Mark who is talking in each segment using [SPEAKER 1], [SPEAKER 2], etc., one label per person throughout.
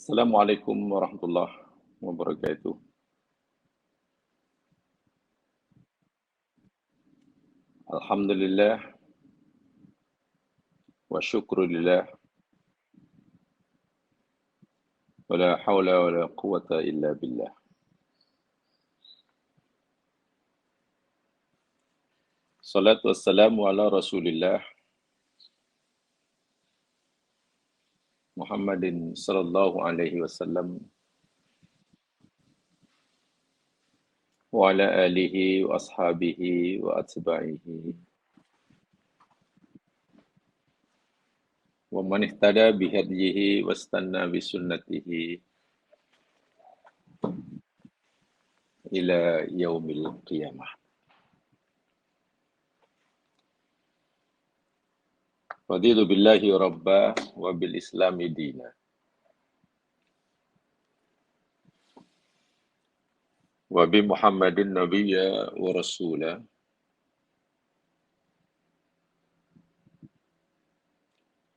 [SPEAKER 1] Assalamualaikum warahmatullahi wabarakatuh. Alhamdulillah wa syukrulillah wa la hawla wa la quwata illa billah. Salatu wassalamu ala Rasulillah Muhammadin sallallahu alaihi wasallam wa ala alihi wa ashabihi wa atba'ihi wa man ihtada bihadihi wastanna bisunnatihi ila yaumil qiyamah. Raditu billahi rabba wa bil islami dina. Wa bi Muhammadin nabiyya wa rasula.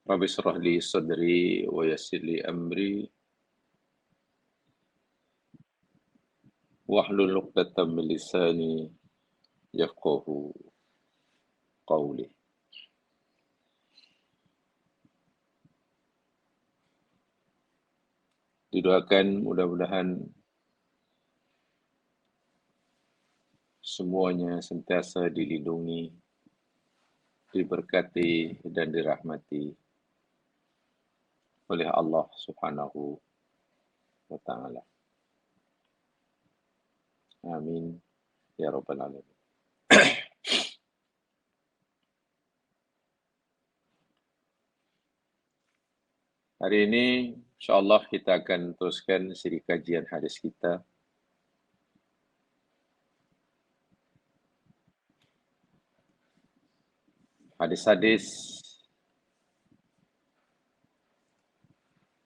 [SPEAKER 1] Rabbi shrah li sadri wa yassir li amri. Wahlul 'uqdatam min lisani yafqahu qawli. Didoakan mudah-mudahan semuanya sentiasa dilindungi, diberkati dan dirahmati oleh Allah Subhanahu wa taala. Amin ya rabbal alamin. Hari ini insyaallah kita akan teruskan siri kajian hadis kita. Hadis-hadis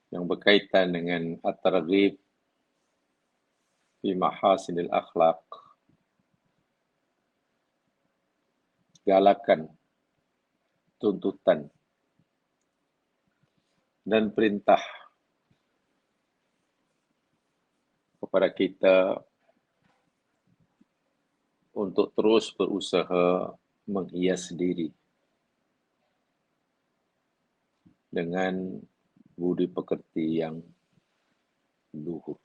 [SPEAKER 1] yang berkaitan dengan at-targhib fi mahasinil akhlaq, galakan, tuntutan, dan perintah kepada kita untuk terus berusaha menghias diri dengan budi pekerti yang luhur.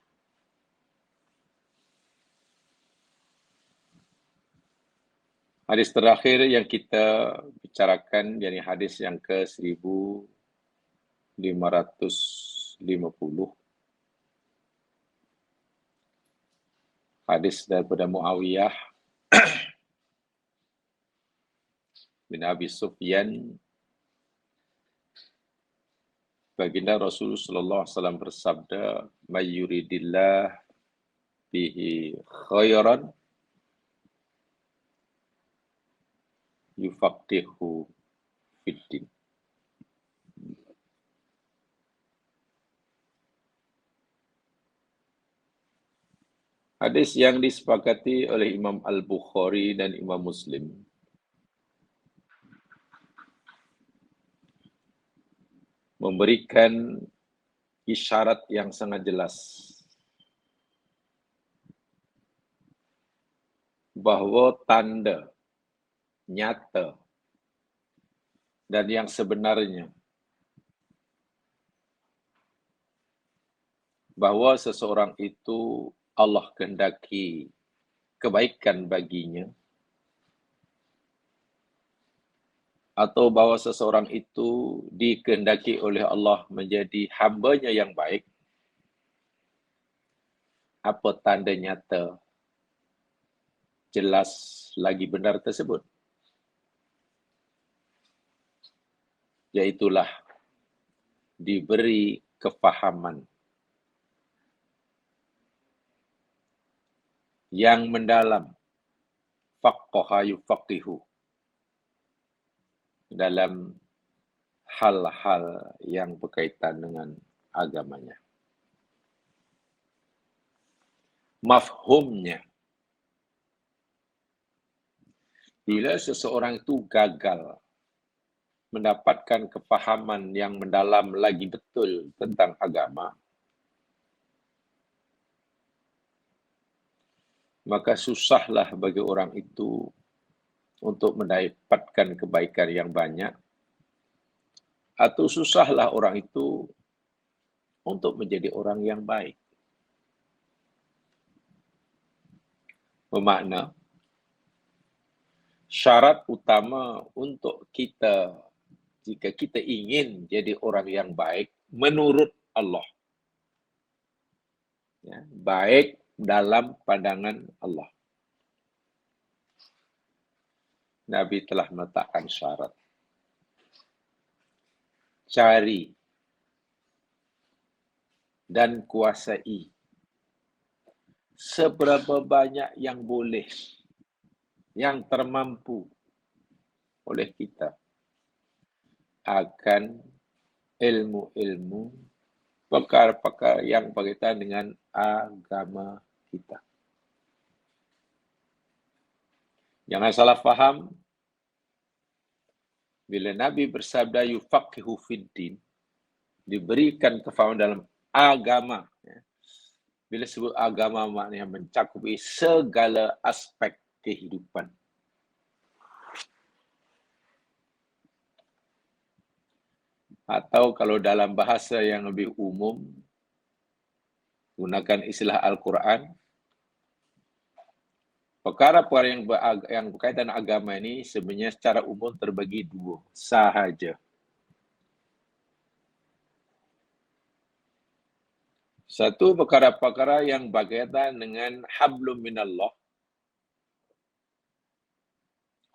[SPEAKER 1] Hadis terakhir yang kita bicarakan, yakni hadis yang ke-1550. Hadis daripada Muawiyah bin Abi Sufyan. Baginda Rasulullah sallallahu alaihi wasallam bersabda, "May yuridillah bihi khairan yufaqihu fiddin." Hadis yang disepakati oleh Imam Al-Bukhari dan Imam Muslim. Memberikan isyarat yang sangat jelas bahawa tanda nyata dan yang sebenarnya bahawa seseorang itu Allah kehendaki kebaikan baginya, atau bahawa seseorang itu dikehendaki oleh Allah menjadi hamba-Nya yang baik. Apa tanda nyata jelas lagi benar tersebut? Iaitulah diberi kefahaman yang mendalam, faqqaha yufaqihu, dalam hal-hal yang berkaitan dengan agamanya. Mafhumnya, bila seseorang itu gagal mendapatkan kefahaman yang mendalam lagi betul tentang agama, maka susahlah bagi orang itu untuk mendapatkan kebaikan yang banyak, atau susahlah orang itu untuk menjadi orang yang baik. Bermakna, syarat utama untuk kita, jika kita ingin jadi orang yang baik menurut Allah, ya, baik dalam pandangan Allah, Nabi telah meletakkan syarat. Cari dan kuasai seberapa banyak yang boleh, yang termampu oleh kita akan ilmu-ilmu, perkara-perkara yang berkaitan dengan agama kita. Jangan salah faham, bila Nabi bersabda yufaqihu fiddin, diberikan kefahaman dalam agama. Bila sebut agama maknanya mencakupi segala aspek kehidupan. Atau kalau dalam bahasa yang lebih umum, gunakan istilah Al-Quran, perkara-perkara yang berkaitan agama ini sebenarnya secara umum terbagi dua sahaja. Satu, perkara-perkara yang berkaitan dengan hablum minallah,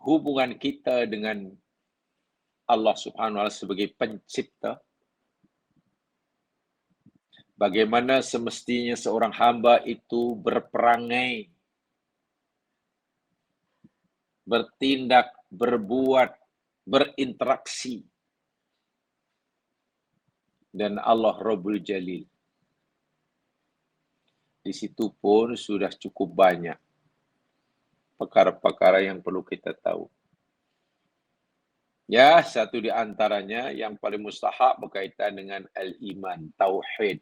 [SPEAKER 1] hubungan kita dengan Allah Subhanahu wa Ta'ala sebagai pencipta. Bagaimana semestinya seorang hamba itu berperangai, bertindak, berbuat, berinteraksi dan Allah Rabbul Jalil. Di situ pun sudah cukup banyak perkara-perkara yang perlu kita tahu. Ya, satu di antaranya yang paling mustahab berkaitan dengan al-iman, tauhid.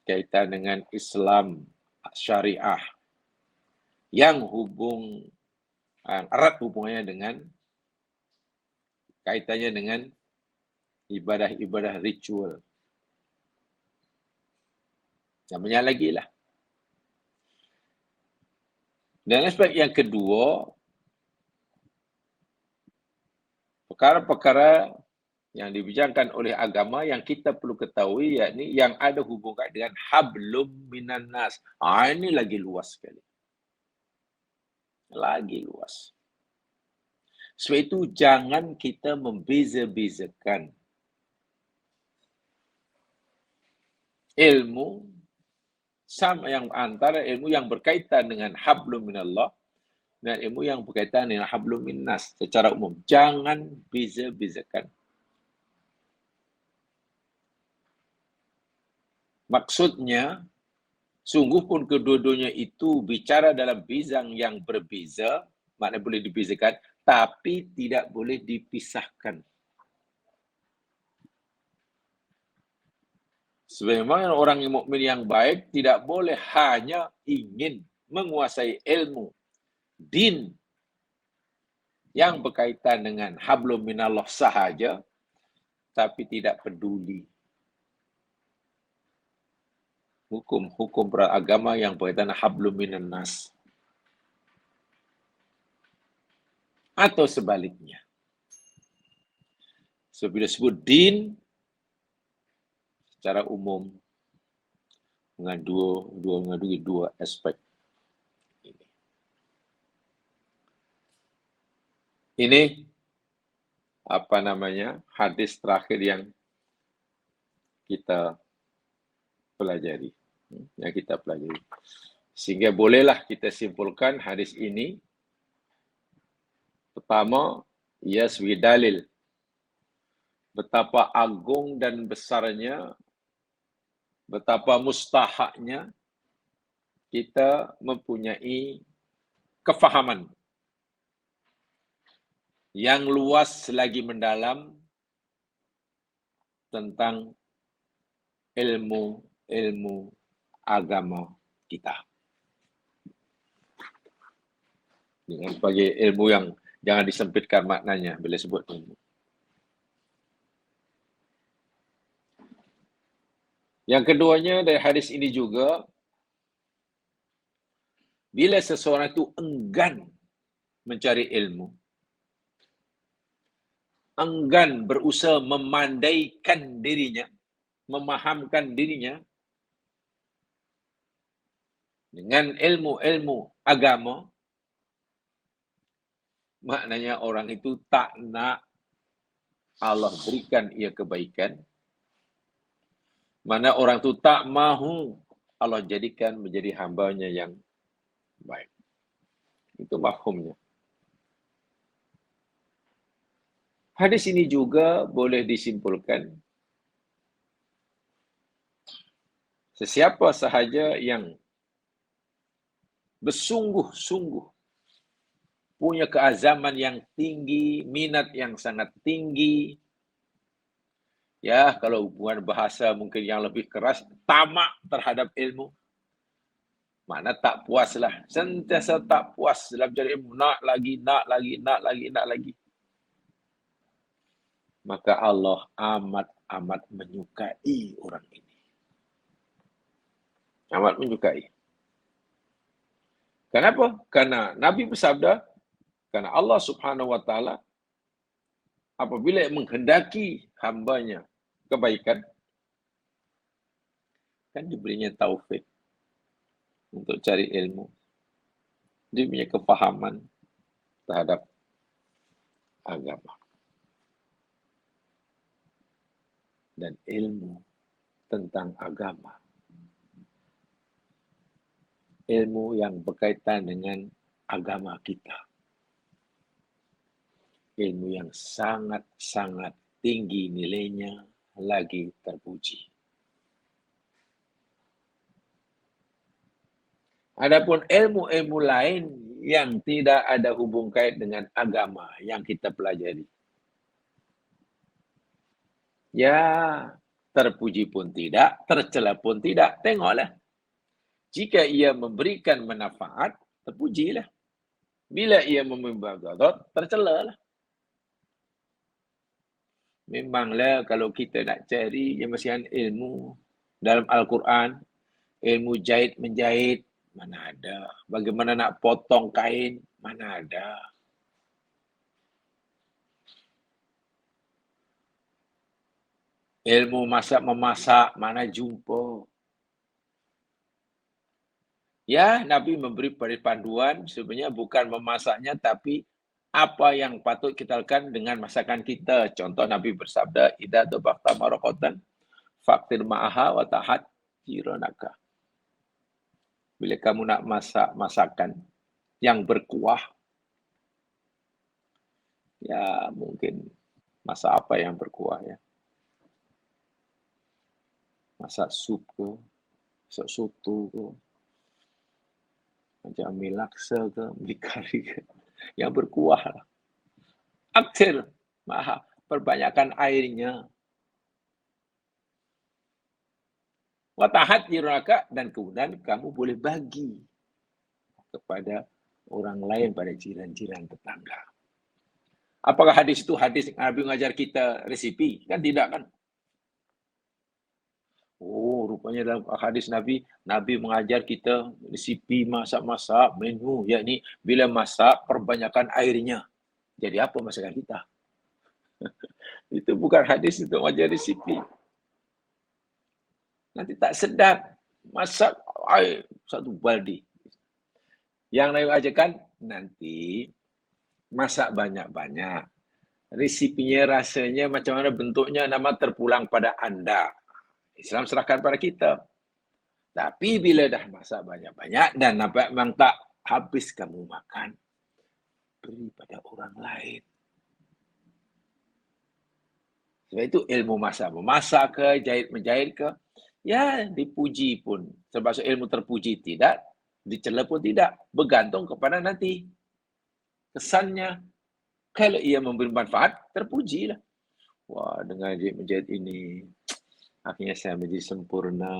[SPEAKER 1] Kaitan dengan Islam, syariah. Yang erat hubungannya dengan kaitannya dengan ibadah-ibadah ritual. Namanya lagi lah. Dan aspek yang kedua, perkara-perkara yang dibincangkan oleh agama yang kita perlu ketahui, yakni yang ada hubungan dengan hablum minan nas. Ini lagi luas sekali. Lagi luas. Sebab itu jangan kita membeza-bezakan ilmu sama yang antara ilmu yang berkaitan dengan hablum minallah dan ilmu yang berkaitan dengan hablum minnas secara umum. Jangan beza-bezakan. Maksudnya, sungguh pun kedua-duanya itu bicara dalam bidang yang berbeza, maknanya boleh dibezakan, tapi tidak boleh dipisahkan. Sebenarnya orang yang mukmin yang baik tidak boleh hanya ingin menguasai ilmu din yang berkaitan dengan hablum minallah sahaja, tapi tidak peduli hukum-hukum beragama yang berkaitan hablum minan nas. Atau sebaliknya. So, bila sebut din, secara umum mengandungi dua aspek ini. Ini hadis terakhir yang kita pelajari. Sehingga bolehlah kita simpulkan hadis ini. Pertama, ia sebagai dalil betapa agung dan besarnya, betapa mustahaknya kita mempunyai kefahaman yang luas lagi mendalam tentang ilmu agama kita. Dengan sebagai ilmu yang jangan disempitkan maknanya bila sebut ilmu. Yang keduanya dari hadis ini juga, bila seseorang itu enggan mencari ilmu, enggan berusaha memandaikan dirinya, memahamkan dirinya dengan ilmu-ilmu agama, maknanya orang itu tak nak Allah berikan ia kebaikan, mana orang itu tak mahu Allah jadikan menjadi hambanya yang baik. Itu mafhumnya. Hadis ini juga boleh disimpulkan, sesiapa sahaja yang bersungguh-sungguh punya keazaman yang tinggi, minat yang sangat tinggi, ya kalau hubungan bahasa mungkin yang lebih keras, tamak terhadap ilmu, mana tak puaslah, sentiasa tak puas dalam cari ilmu, nak lagi, maka Allah amat menyukai orang ini. Amat menyukai. Kenapa? Karena Nabi bersabda, karena Allah Subhanahu wa taala apabila menghendaki hambanya kebaikan, kan diberinya taufik untuk cari ilmu. Dia punya kefahaman terhadap agama. Dan ilmu tentang agama. Ilmu yang berkaitan dengan agama kita. Ilmu yang sangat-sangat tinggi nilainya, lagi terpuji. Adapun ilmu-ilmu lain yang tidak ada hubung kait dengan agama yang kita pelajari, ya terpuji pun tidak, tercela pun tidak. Tengoklah. Jika ia memberikan manfaat, terpujilah. Bila ia memberi mudarat, tercelalah. Memanglah kalau kita nak cari yang mestian ilmu dalam Al-Quran, ilmu jahit menjahit, mana ada. Bagaimana nak potong kain, mana ada. Ilmu masak memasak, mana jumpa. Ya, Nabi memberi panduan sebenarnya bukan memasaknya, tapi apa yang patut kita lakukan dengan masakan kita. Contoh Nabi bersabda, idza tabaqta maraqatan faqtir ma'aha wa tahat jiranaka. Bila kamu nak masak masakan yang berkuah, ya mungkin masak apa yang berkuah ya. Masak sup ke, masak soto ke, macam mi laksa ke, mi kari ke, yang berkuah lah. Aktir, perbanyakkan airnya. Watahat jiraka, dan kemudian kamu boleh bagi kepada orang lain, pada jiran-jiran tetangga. Apakah hadis itu hadis Nabi mengajar kita resipi? Kan tidak kan? Oh, rupanya dalam hadis Nabi, Nabi mengajar kita resipi masak-masak, menu, yakni bila masak perbanyakkan airnya. Jadi apa masakan kita? Itu bukan hadis untuk mengajar resipi. Nanti tak sedap. Masak air satu baldi. Yang Nabi ajarkan, nanti masak banyak-banyak. Resipinya, rasanya, macam mana bentuknya, nama terpulang pada anda. Islam serahkan pada kita. Tapi bila dah masak banyak-banyak dan nampak memang tak habis kamu makan, beri pada orang lain. Sebab itu ilmu masak. Memasak ke, jahit-menjahit ke, ya dipuji pun. Termasuk ilmu terpuji tidak, dicela pun tidak. Bergantung kepada nanti kesannya. Kalau ia memberi manfaat, terpujilah. Wah, dengan jahit-menjahit ini, akhirnya saya menjadi sempurna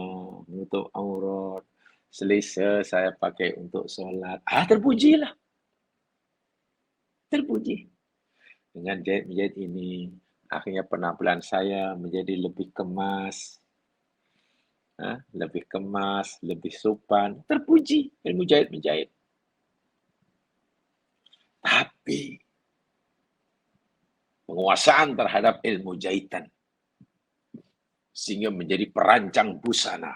[SPEAKER 1] untuk aurat. Selesa saya pakai untuk solat. Terpujilah. Terpuji. Dengan jahit-menjahit ini, akhirnya penampilan saya menjadi lebih kemas, lebih kemas, lebih sopan. Terpuji ilmu jahit-menjahit. Tapi penguasaan terhadap ilmu jahitan sehingga menjadi perancang busana,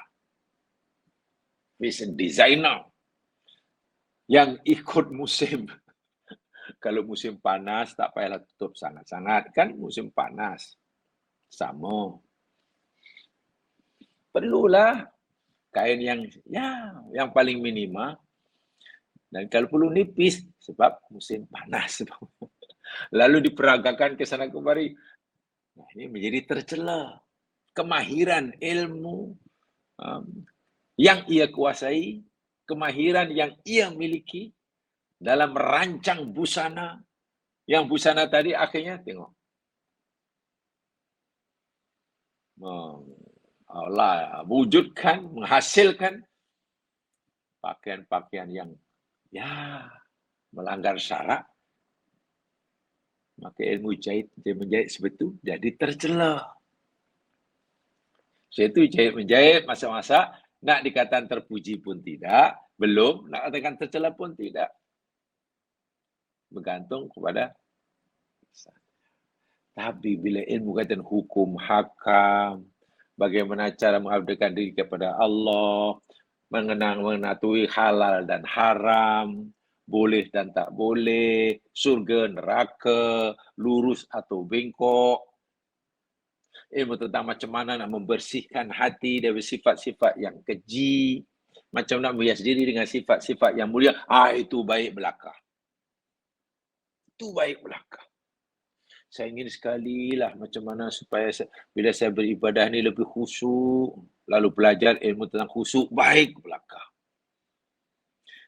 [SPEAKER 1] fashion designer yang ikut musim. Kalau musim panas tak payahlah tutup sangat-sangat, kan musim panas. Sama. Perlulah kain yang paling minimal, dan kalau perlu nipis sebab musim panas. Lalu diperagakan ke sana kemari. Nah, ini menjadi tercela. Kemahiran ilmu yang ia kuasai, kemahiran yang ia miliki dalam merancang busana, yang busana tadi akhirnya tengok. Allah wujudkan, menghasilkan pakaian-pakaian yang melanggar syarak, maka ilmu jahit-menjahit sebetulnya jadi tercela. Itu jahit-menjahit masa-masa nak dikatakan terpuji pun tidak, belum nak katakan tercela pun tidak. Bergantung kepada. Tapi bila ilmu kaitan hukum, hakam, bagaimana cara mengabdikan diri kepada Allah, mengenatui halal dan haram, boleh dan tak boleh, surga, neraka, lurus atau bengkok, ilmu tentang macam mana nak membersihkan hati dari sifat-sifat yang keji, macam nak menghias diri dengan sifat-sifat yang mulia, itu baik belaka. Itu baik belaka. Saya ingin sekali lah macam mana supaya bila saya beribadah ni lebih khusyuk, lalu belajar ilmu tentang khusyuk, baik belaka.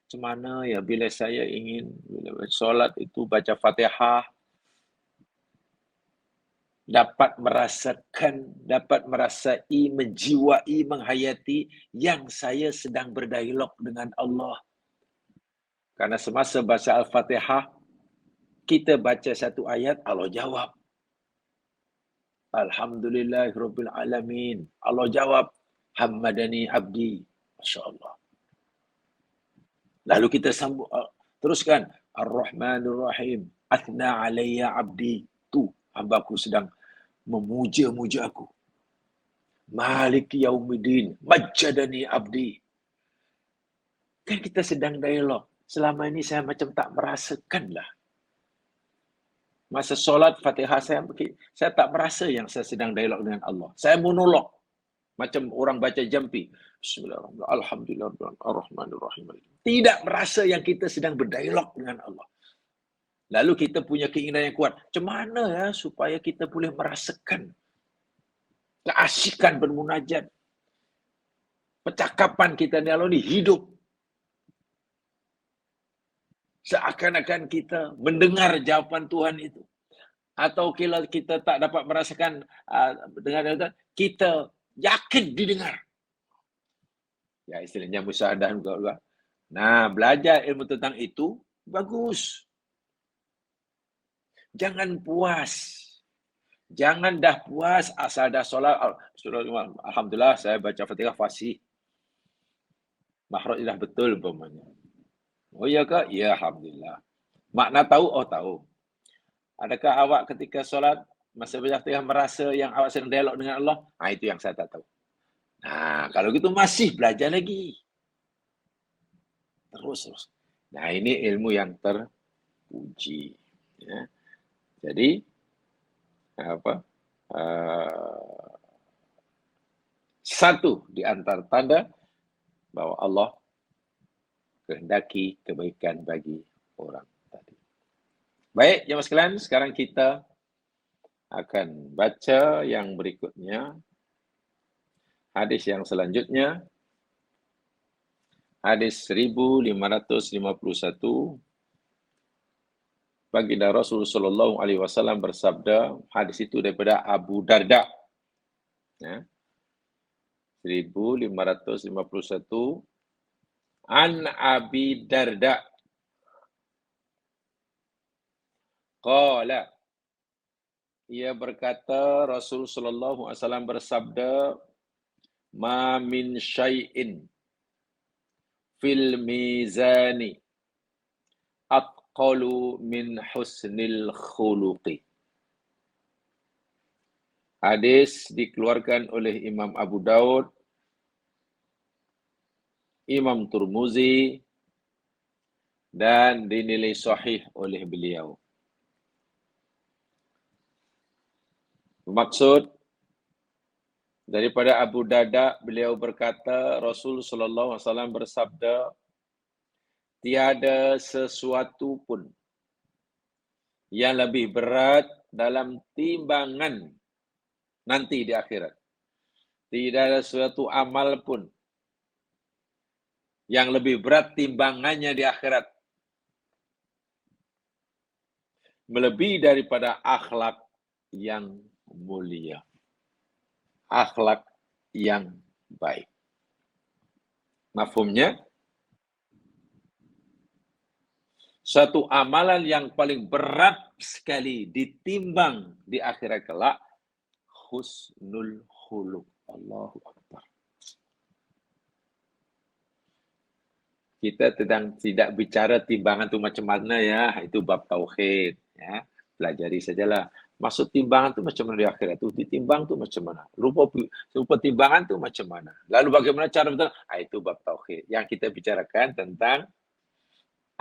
[SPEAKER 1] Macam mana ya bila saya ingin bila solat itu baca Fatihah, dapat merasakan, dapat merasai, menjiwai, menghayati yang saya sedang berdialog dengan Allah. Karena semasa baca Al-Fatihah, kita baca satu ayat, Allah jawab. Alhamdulillahirabbil alamin. Allah jawab, Hammadani abdi. Masya Allah. Lalu kita sambung, teruskan, Ar-Rahmanir Rahim. Athna alayya abdi. Tu, hambaku sedang memuja-muja aku. Maliki yaumiddin. Majjadani abdi. Kan kita sedang dialog. Selama ini saya macam tak merasakan lah. Masa solat Fatihah saya tak merasa yang saya sedang dialog dengan Allah. Saya monolog. Macam orang baca jampi. Bismillahirrahmanirrahim. Alhamdulillahirrahmanirrahim. Tidak merasa yang kita sedang berdialog dengan Allah. Lalu kita punya keinginan yang kuat. Macam mana ya supaya kita boleh merasakan keasikan bermunajat. Percakapan kita ni Allah ni hidup. Seakan-akan kita mendengar jawapan Tuhan itu. Atau kalau kita tak dapat merasakan dengan kita yakin didengar. Ya, istilahnya musyahadah juga. Nah, belajar ilmu tentang itu bagus. Jangan puas. Jangan dah puas asal dah solat. Alhamdulillah saya baca Fatihah fasih. Makhraj dah betul umpamanya. Oh iya ke? Ya, alhamdulillah. Makna tahu? Oh tahu. Adakah awak ketika solat masa baca Fatihah merasa yang awak sedang dialog dengan Allah? Itu yang saya tak tahu. Nah, kalau gitu masih belajar lagi. Terus. Nah, ini ilmu yang terpuji. Ya. Jadi, satu di antara tanda bahwa Allah kehendaki kebaikan bagi orang tadi. Baik, jemaah sekalian, sekarang kita akan baca yang berikutnya. Hadis yang selanjutnya. Hadis 1551. Baginda Rasulullah sallallahu alaihi wasallam bersabda, hadis itu daripada Abu Darda. Ya. 1551. An Abi Darda Qala, ia berkata, Rasul sallallahu alaihi wasallam bersabda, ma min syai'in fil mizani atqalu min husnil khuluqi. Hadis dikeluarkan oleh Imam Abu Daud, Imam Turmuzi, dan dinilai sahih oleh beliau. Maksud daripada Abu Darda, beliau berkata, Rasul sallallahu alaihi wasallam bersabda, tiada sesuatu pun yang lebih berat dalam timbangan nanti di akhirat. Tidak ada suatu amal pun yang lebih berat timbangannya di akhirat, melebihi daripada akhlak yang mulia, akhlak yang baik. Mafhumnya, satu amalan yang paling berat sekali ditimbang di akhirat kelak, husnul khuluq. Allahu Akbar. Kita tidak bicara timbangan itu macam mana ya, itu bab tauhid ya. Pelajari sajalah. Maksud timbangan itu macam mana di akhirat itu, ditimbang itu macam mana? Rupa timbangan itu macam mana? Lalu bagaimana cara betul? Itu bab tauhid. Yang kita bicarakan tentang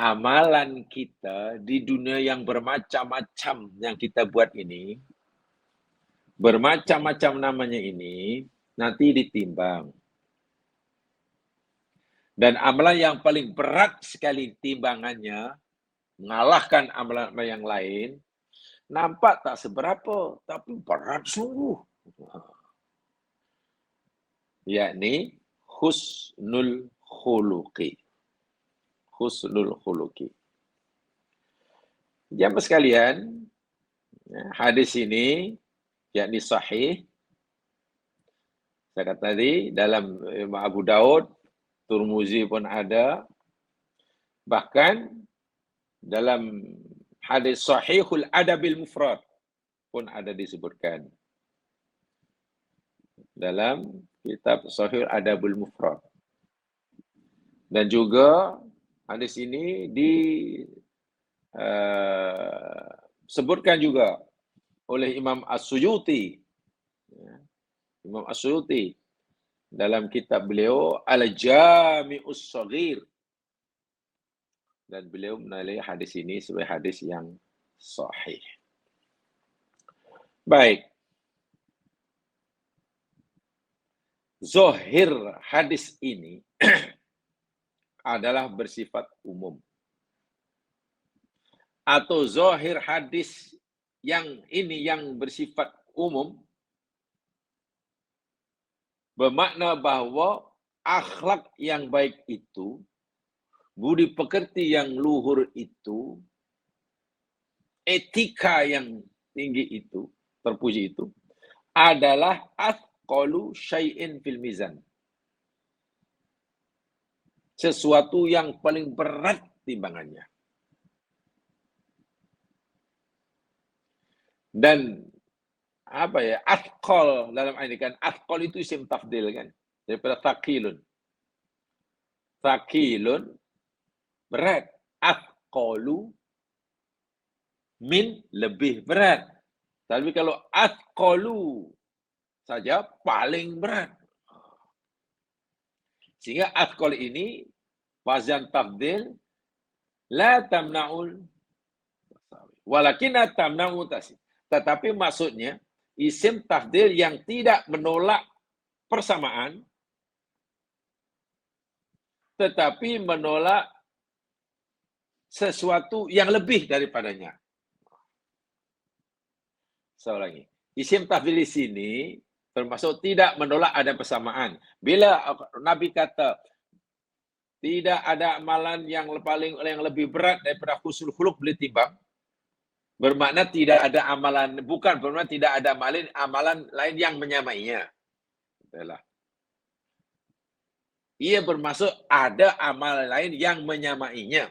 [SPEAKER 1] amalan kita di dunia yang bermacam-macam yang kita buat ini, bermacam-macam namanya ini, nanti ditimbang. Dan amalan yang paling berat sekali timbangannya, mengalahkan amalan yang lain, nampak tak seberapa, tapi berat sungguh. Yakni husnul khuluqi. Husnul khuluqi. Jamaah sekalian, hadis ini yakni sahih. Saya kata tadi dalam Abu Daud, Turmuzi pun ada. Bahkan dalam hadis Sahihul Adabil Mufrad pun ada disebutkan. Dalam kitab Sahihul Adabul Mufrad. Dan juga hadis ini disebutkan juga oleh Imam As-Suyuti. Imam As-Suyuti dalam kitab beliau Al-Jami'us Shaghir, dan beliau menilai hadis ini sebagai hadis yang sahih. Baik. Zahir hadis ini adalah bersifat umum. Atau zahir hadis yang ini yang bersifat umum bermakna bahawa akhlak yang baik itu, budi pekerti yang luhur itu, etika yang tinggi itu, terpuji itu, adalah athqalu syai'in fil mizan. Sesuatu yang paling berat timbangannya. Dan apa ya, athqal dalam ini kan, athqal itu isim tafdil kan, daripada thaqilun. Thaqilun berat, athqalu min lebih berat. Tapi kalau athqalu saja paling berat. Sehingga athqal ini wazan tafdil la tamna'ul walakinna tamna'u tasih. Tetapi maksudnya isim tafdil yang tidak menolak persamaan, tetapi menolak sesuatu yang lebih daripadanya. Saya ulangi. Isim tafdil di sini termasuk tidak menolak ada persamaan. Bila Nabi kata tidak ada amalan yang lebih berat daripada husnul khuluq boleh timbang, bermakna tidak ada amalan, bukan bermakna tidak ada amalan lain yang menyamainya. Itulah. Ia bermaksud ada amalan lain yang menyamainya.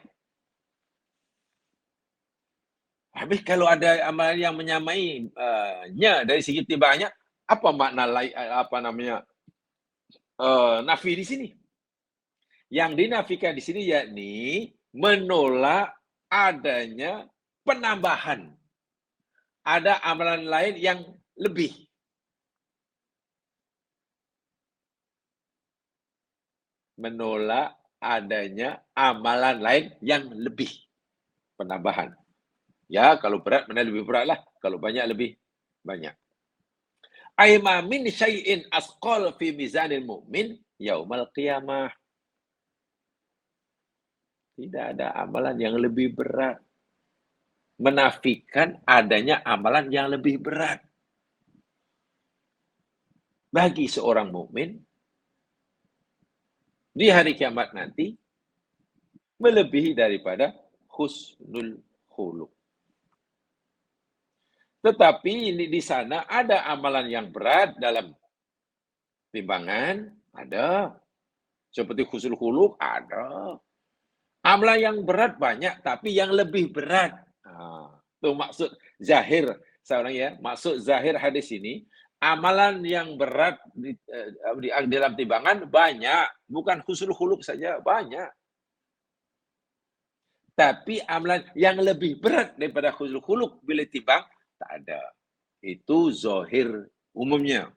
[SPEAKER 1] Habis kalau ada amalan yang menyamai dari segi timbangannya, apa makna lain, nafi di sini? Yang dinafikan di sini yakni menolak adanya penambahan. Ada amalan lain yang lebih. Menolak adanya amalan lain yang lebih. Penambahan. Ya, kalau berat mana lebih berat lah. Kalau banyak lebih banyak. Aima min syai'in asqal fi mizanil mu'min yaumal qiyamah. Tidak ada amalan yang lebih berat. Menafikan adanya amalan yang lebih berat. Bagi seorang mukmin di hari kiamat nanti melebihi daripada husnul khuluq. Tetapi ini di sana ada amalan yang berat dalam timbangan, ada. Seperti husnul khuluq, ada. Amalan yang berat banyak, tapi yang lebih berat. Itu maksud zahir. Seorang ya, maksud zahir hadis ini, amalan yang berat di dalam timbangan banyak. Bukan husnul khuluq saja, banyak. Tapi amalan yang lebih berat daripada husnul khuluq bila timbang, tak ada. Itu zahir umumnya.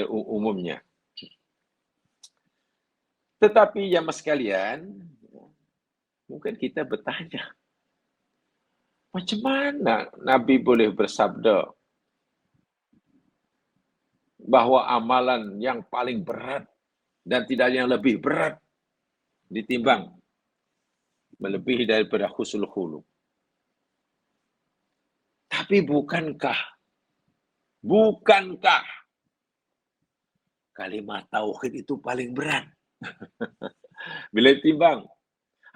[SPEAKER 1] Umumnya. Tetapi jamaah sekalian, mungkin kita bertanya, macam mana Nabi boleh bersabda bahawa amalan yang paling berat dan tidak ada yang lebih berat ditimbang melebihi daripada husnul khuluq. Tapi bukankah kalimat tauhid itu paling berat? Bila timbang.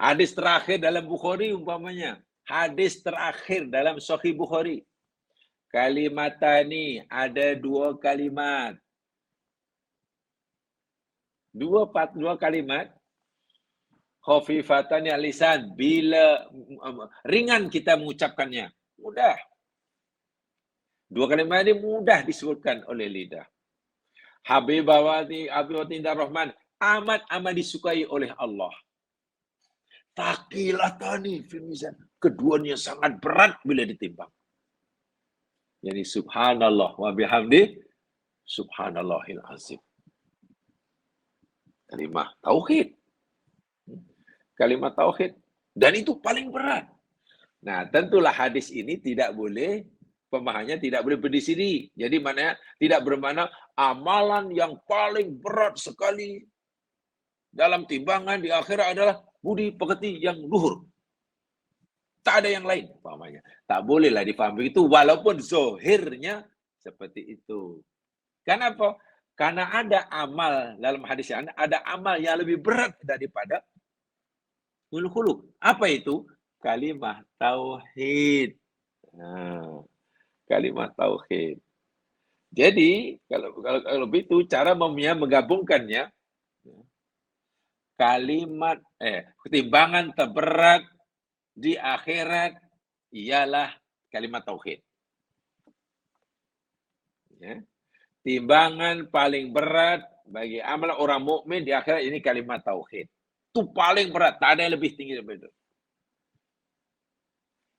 [SPEAKER 1] Hadis terakhir dalam Bukhari umpamanya. Hadis terakhir dalam Sahih Bukhari. Kalimatani, ada dua kalimat. Dua kalimat. Khafifatani al-lisan. Bila ringan kita mengucapkannya. Mudah. Dua kalimat ini mudah disebutkan oleh lidah. Habibawati indah rahman, amat disukai oleh Allah. Taqilatani fil mizan. Keduanya sangat berat bila ditimbang. Yani subhanallah wa bihamdi subhanallahil azim. Kalimah tauhid. Kalimat tauhid. Dan itu paling berat. Nah, tentulah hadis ini tidak boleh, pemahamannya tidak boleh berdiri. Jadi maknanya tidak bermakna amalan yang paling berat sekali dalam timbangan di akhirat adalah budi pekerti yang luhur. Tak ada yang lain, pemahamannya. Tak bolehlah difahami itu walaupun zahirnya seperti itu. Kenapa? Karena ada amal dalam hadis yang ada amal yang lebih berat daripada husnul khuluq. Apa itu? Kalimah tauhid. Kalimat tauhid. Jadi kalau begitu cara menggabungkannya, kalimat timbangan terberat di akhirat ialah kalimat tauhid. Ya. Timbangan paling berat bagi amal orang mukmin di akhirat ini kalimat tauhid. Itu paling berat, tak ada yang lebih tinggi daripada itu.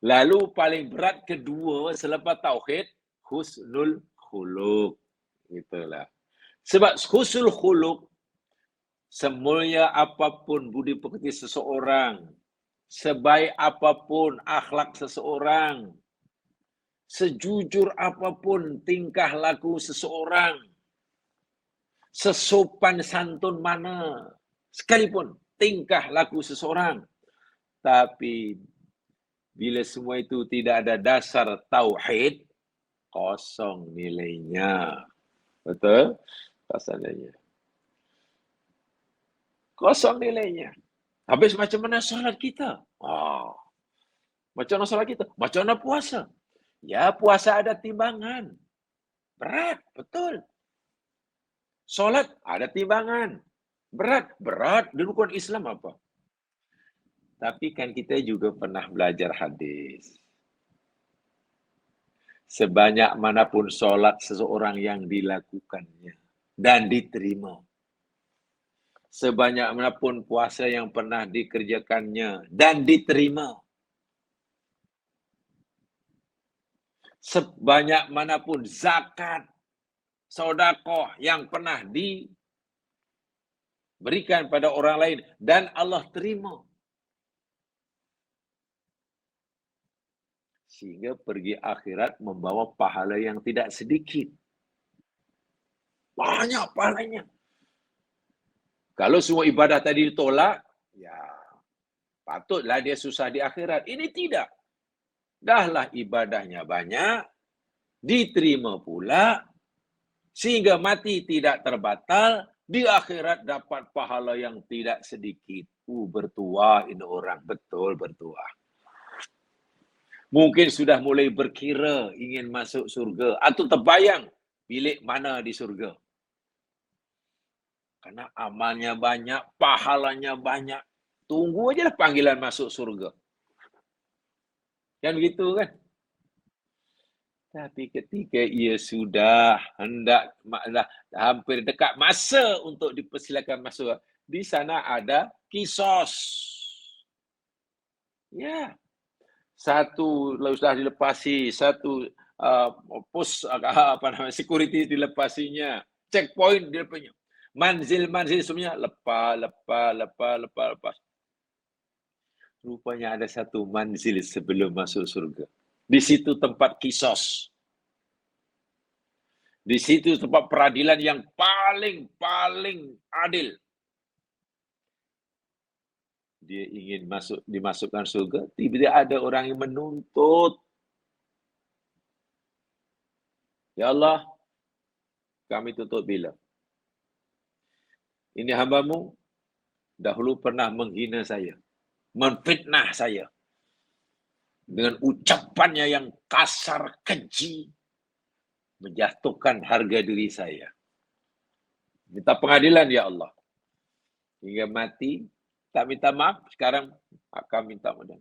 [SPEAKER 1] Lalu paling berat kedua selepas tauhid, husnul khuluq. Itulah. Sebab husnul khuluq, semulia apapun budi pekerti seseorang, sebaik apapun akhlak seseorang, sejujur apapun tingkah laku seseorang, sesopan santun mana sekalipun tingkah laku seseorang, tapi bila semua itu tidak ada dasar tauhid, kosong nilainya. Betul? Kosong nilainya. Kosong nilainya. Habis macam mana solat kita? Macam mana solat kita? Macam mana puasa? Ya, puasa ada timbangan. Berat, betul. Solat ada timbangan. Berat di rukun Islam apa? Tapi kan kita juga pernah belajar hadis. Sebanyak manapun sholat seseorang yang dilakukannya dan diterima. Sebanyak manapun puasa yang pernah dikerjakannya dan diterima. Sebanyak manapun zakat, sedekah yang pernah diberikan pada orang lain dan Allah terima. Sehingga pergi akhirat membawa pahala yang tidak sedikit. Banyak pahalanya. Kalau semua ibadah tadi ditolak, ya patutlah dia susah di akhirat. Ini tidak. Dahlah ibadahnya banyak, diterima pula, sehingga mati tidak terbatal, di akhirat dapat pahala yang tidak sedikit. Bertuah ini orang, betul bertuah. Mungkin sudah mulai berkira ingin masuk surga, atau terbayang bilik mana di surga. Karena amalnya banyak, pahalanya banyak. Tunggu aja lah panggilan masuk surga. Kan begitu kan? Tapi ketika ia sudah hendak hampir dekat masa untuk dipersilakan masuk, di sana ada kisos. Ya, satu sudah dilepasi, satu pos security dilepasinya, checkpoint dilepasnya, manzil semuanya lepas. Rupanya ada satu manzil sebelum masuk surga. Di situ tempat kisos. Di situ tempat peradilan yang paling adil. Dia ingin dimasukkan surga, tiba-tiba ada orang yang menuntut. Ya Allah, kami tuntut bila? Ini hamba-Mu dahulu pernah menghina saya, menfitnah saya dengan ucapannya yang kasar, keji, menjatuhkan harga diri saya. Minta pengadilan ya Allah. Hingga mati, tak minta maaf, sekarang akan minta maaf.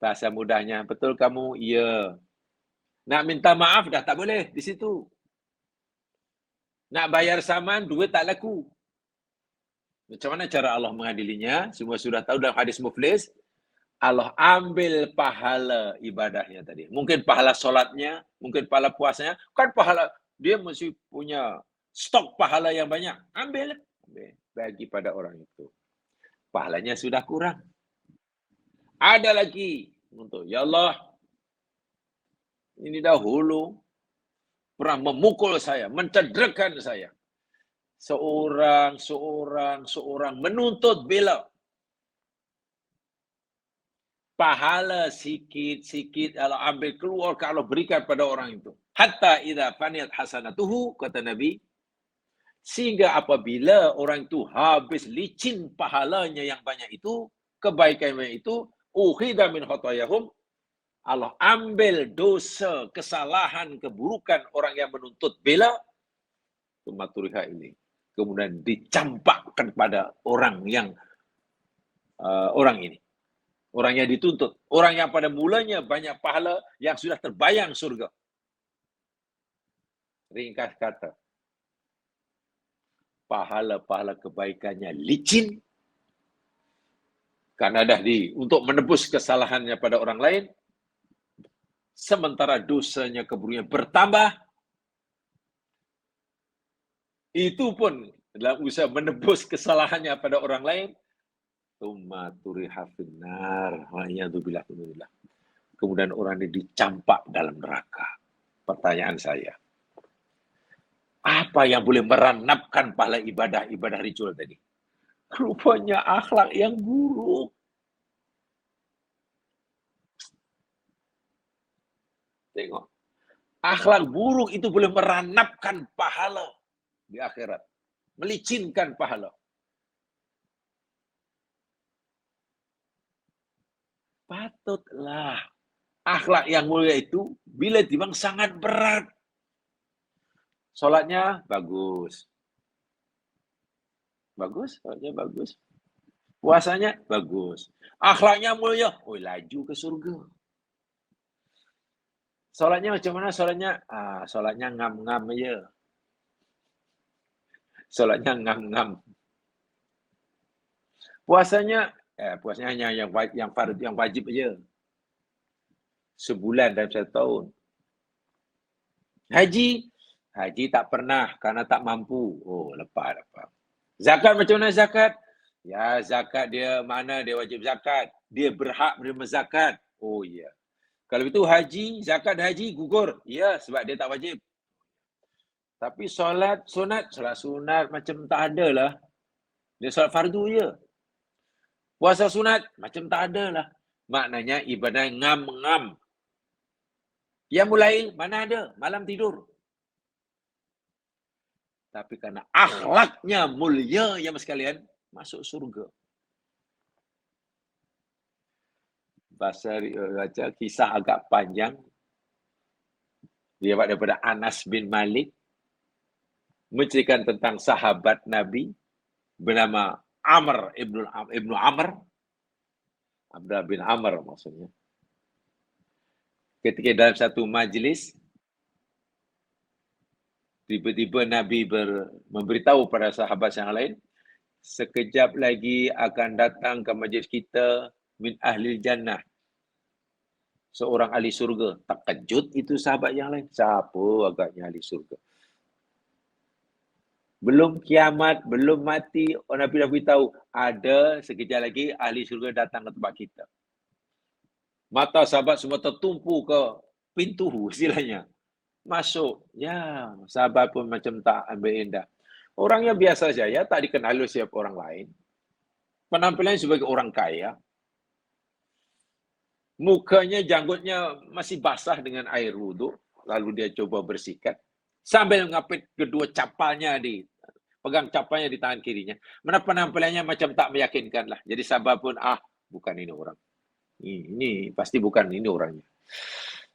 [SPEAKER 1] Bahasa mudahnya, betul kamu? Iya. Nak minta maaf dah tak boleh di situ. Nak bayar saman, duit tak laku. Macam mana cara Allah mengadilinya? Semua sudah tahu dalam hadis muflis. Allah ambil pahala ibadahnya tadi. Mungkin pahala solatnya, mungkin pahala puasanya. Kan pahala, dia mesti punya stok pahala yang banyak. Ambil. Bagi pada orang itu. Pahalanya sudah kurang. Ada lagi untuk, ya Allah, ini dahulu pernah memukul saya, mencederakan saya. Seorang menuntut bela. Pahala sikit-sikit Allah ambil keluar, kalau berikan pada orang itu. Hatta idza faniyat hasanatuhu, kata Nabi, sehingga apabila orang itu habis licin pahalanya yang banyak itu, kebaikannya itu, ukhidha min khatayahum, Allah ambil dosa, kesalahan, keburukan orang yang menuntut bela, tumaturiha ini. Kemudian dicampakkan pada orang yang orang ini. Orang yang dituntut. Orang yang pada mulanya banyak pahala yang sudah terbayang surga. Ringkas kata, pahala-pahala kebaikannya licin, karena dah untuk menebus kesalahannya pada orang lain, sementara dosanya keburukannya bertambah, itu pun dalam usaha menebus kesalahannya pada orang lain, kemudian orang ini dicampak dalam neraka. Pertanyaan saya, apa yang boleh meranapkan pahala ibadah ritual tadi? Rupanya akhlak yang buruk. Tengok, akhlak buruk itu boleh meranapkan pahala di akhirat, melicinkan pahala. Patutlah akhlak yang mulia itu bila timbang sangat berat. Solatnya bagus. Solatnya bagus. Puasanya bagus. Akhlaknya mulia. Oh, laju ke surga. Solatnya macam mana solatnya? Solatnya ngam-ngam aja. Solatnya ngam-ngam. Puasanya hanya yang wajib aja. Sebulan dalam 1 tahun. Haji tak pernah karena tak mampu. Oh, lepas. Zakat macam mana zakat? Ya, zakat dia mana dia wajib zakat. Dia berhak menerima zakat. Oh, ya. Kalau itu haji, zakat haji gugur. Ya, sebab dia tak wajib. Tapi solat sunat macam tak ada lah. Dia solat fardu je. Puasa sunat macam tak ada lah. Maknanya ibadah ngam-ngam. Yang mulai mana ada? Malam tidur. Tapi karena akhlaknya mulia ya sekalian, masuk surga. Baca kisah agak panjang. Dia daripada Anas bin Malik. Menceritakan tentang sahabat Nabi bernama Amr ibnu Amr. Abdullah bin Amr maksudnya. Ketika dalam satu majlis, tiba-tiba Nabi memberitahu pada sahabat yang lain, sekejap lagi akan datang ke majlis kita min ahli jannah. Seorang ahli surga. Terkejut itu sahabat yang lain. Siapa agaknya ahli surga? Belum kiamat, belum mati, Nabi dah beritahu, ada sekejap lagi ahli surga datang ke tempat kita. Mata sahabat semua tertumpu ke pintu istilahnya. Masuk. Ya, sahabat pun macam tak ambil indah. Orangnya biasa saja, tak dikenal oleh siapa orang lain. Penampilannya sebagai orang kaya. Mukanya, janggutnya masih basah dengan air wuduk. Lalu dia coba bersihkan. Sambil ngapit kedua capalnya pegang capalnya di tangan kirinya. Mana penampilannya macam tak meyakinkan lah. Jadi sahabat pun, bukan ini orang. Ini pasti bukan ini orangnya.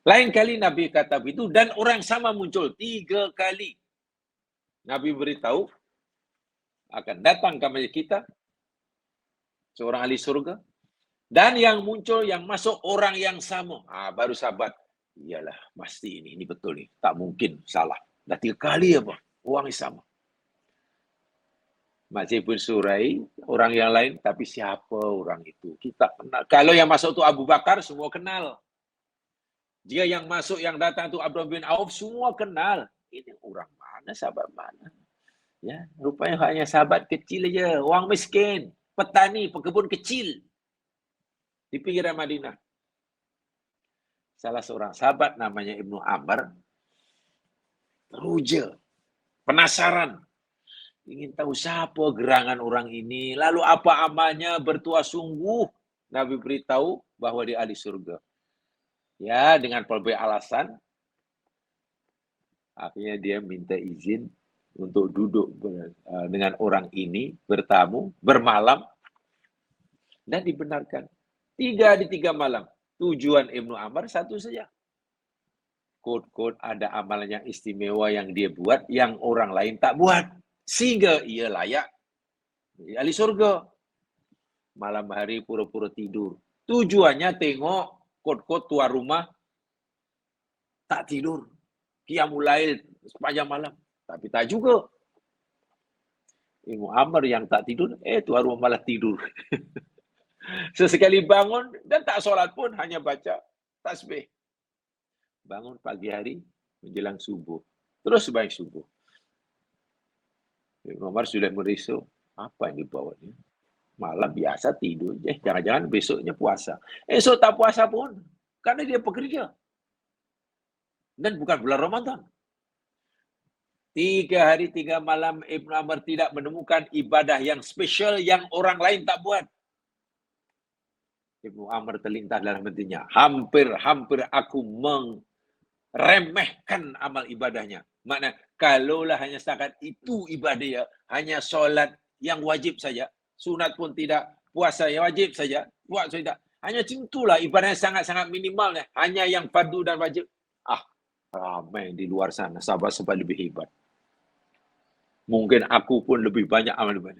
[SPEAKER 1] Lain kali Nabi kata begitu dan orang sama muncul 3 kali. Nabi beritahu akan datang ke majlis kita seorang ahli surga dan yang muncul yang masuk orang yang sama. Baru sahabat, iyalah pasti ini betul nih. Tak mungkin salah. Dah 3 kali apa? Orang yang sama. Masih pun surai orang yang lain, tapi siapa orang itu? Kita kenal. Kalau yang masuk tu Abu Bakar, semua kenal. Jika yang masuk, yang datang tu Abdullah bin Auf, semua kenal. Ini orang mana, sahabat mana? Ya, rupanya hanya sahabat kecil aja, orang miskin, petani, pekebun kecil di pinggiran Madinah. Salah seorang sahabat namanya Ibnu Amr, teruja, penasaran. Ingin tahu siapa gerangan orang ini, lalu apa amalnya, bertuah sungguh. Nabi beritahu bahwa dia ahli surga. Ya, dengan pelbagai alasan, akhirnya dia minta izin untuk duduk dengan orang ini, bertamu, bermalam, dan dibenarkan. 3 di 3 malam. Tujuan Ibnu Amr satu saja. Kod-kod ada amalan yang istimewa yang dia buat, yang orang lain tak buat. Sehingga ia layak ahli surga. Malam hari pura-pura tidur. Tujuannya tengok kod-kod tuan rumah tak tidur. Qiyamul lail sepanjang malam. Tapi tak juga. Ibnu Amr yang tak tidur, tuan rumah malah tidur. Sesekali bangun dan tak solat pun, hanya baca tasbih. Bangun pagi hari menjelang subuh. Terus sembahyang subuh. Ibnu Umar sudah merisau, apa yang dibawanya? Malam biasa tidur je. Jangan-jangan besoknya puasa. Esok tak puasa pun. Karena dia pekerja. Dan bukan bulan Ramadan. 3 hari 3 malam Ibnu Umar tidak menemukan ibadah yang spesial yang orang lain tak buat. Ibnu Umar terlintas dalam hatinya. Hampir aku meremehkan amal ibadahnya. Makna kalaulah hanya setakat itu ibadah, hanya solat yang wajib saja, sunat pun tidak, puasa yang wajib saja, puasa tidak. Hanya cintulah ibadah yang sangat-sangat minimalnya, hanya yang fardu dan wajib. Ramai di luar sana sahabat-sahabat lebih hebat. Mungkin aku pun lebih banyak amal ibadah.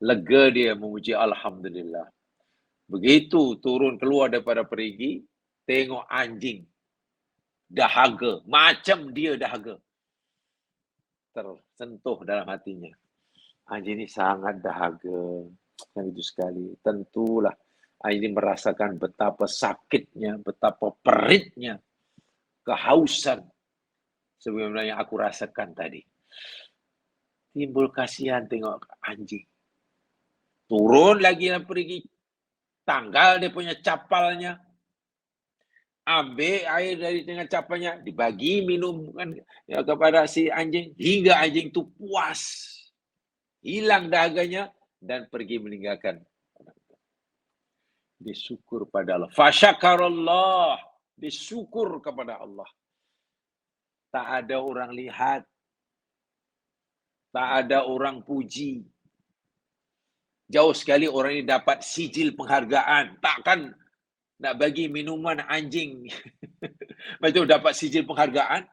[SPEAKER 1] Lega dia memuji Alhamdulillah. Begitu turun keluar daripada perigi, tengok anjing. Dahaga. Macam dia dahaga. Tersentuh dalam hatinya. Anjing ini sangat dahaga. Yang itu sekali. Tentulah anjing merasakan betapa sakitnya, betapa peritnya, kehausan. Sebagaimana yang aku rasakan tadi. Timbul kasihan tengok anjing. Turun lagi dan pergi. Tanggal dia punya capalnya. Ambil air dari tengah capalnya. Dibagi minum kan, ya, kepada si anjing. Hingga anjing itu puas. Hilang dahaganya. Dan pergi meninggalkan. Disyukur pada Allah. Fasyakarallah. Disyukur kepada Allah. Tak ada orang lihat. Tak ada orang puji. Jauh sekali orang ini dapat sijil penghargaan. Takkan nak bagi minuman anjing. Macam dapat sijil penghargaan.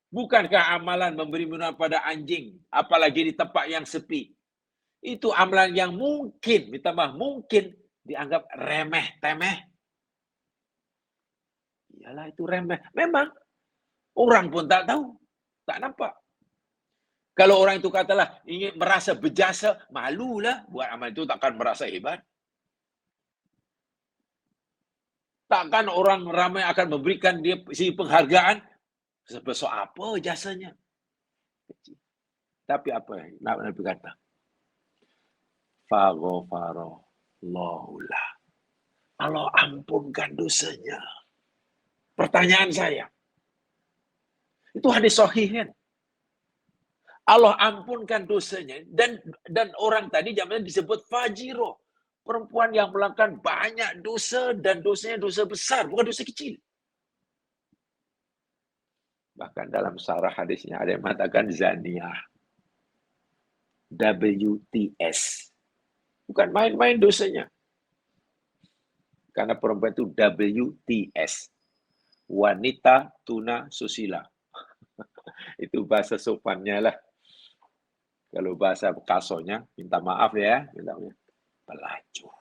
[SPEAKER 1] Bukankah amalan memberi minuman pada anjing, apalagi di tempat yang sepi, itu amalan yang mungkin, ditambah mungkin, dianggap remeh-temeh. Iyalah itu remeh. Memang. Orang pun tak tahu. Tak nampak. Kalau orang itu katalah ingin merasa berjasa, malulah buat amal itu, takkan merasa hebat. Takkan orang ramai akan memberikan dia si penghargaan sebesar apa jasanya. Tapi apa Nabi kata? Faghfarallahu. Allah ampunkan dosanya. Pertanyaan saya. Itu hadis sahih kan? Allah ampunkan dosanya. Dan orang tadi zamannya disebut fajiro. Perempuan yang melakukan banyak dosa dan dosanya dosa besar. Bukan dosa kecil. Bahkan dalam syarah hadisnya ada yang mengatakan zaniyah. WTS. Bukan main-main dosanya. Karena perempuan itu WTS. Wanita tuna susila. Itu bahasa sopannya lah. Kalau bahasa kasonya, minta maaf ya. Pelacur.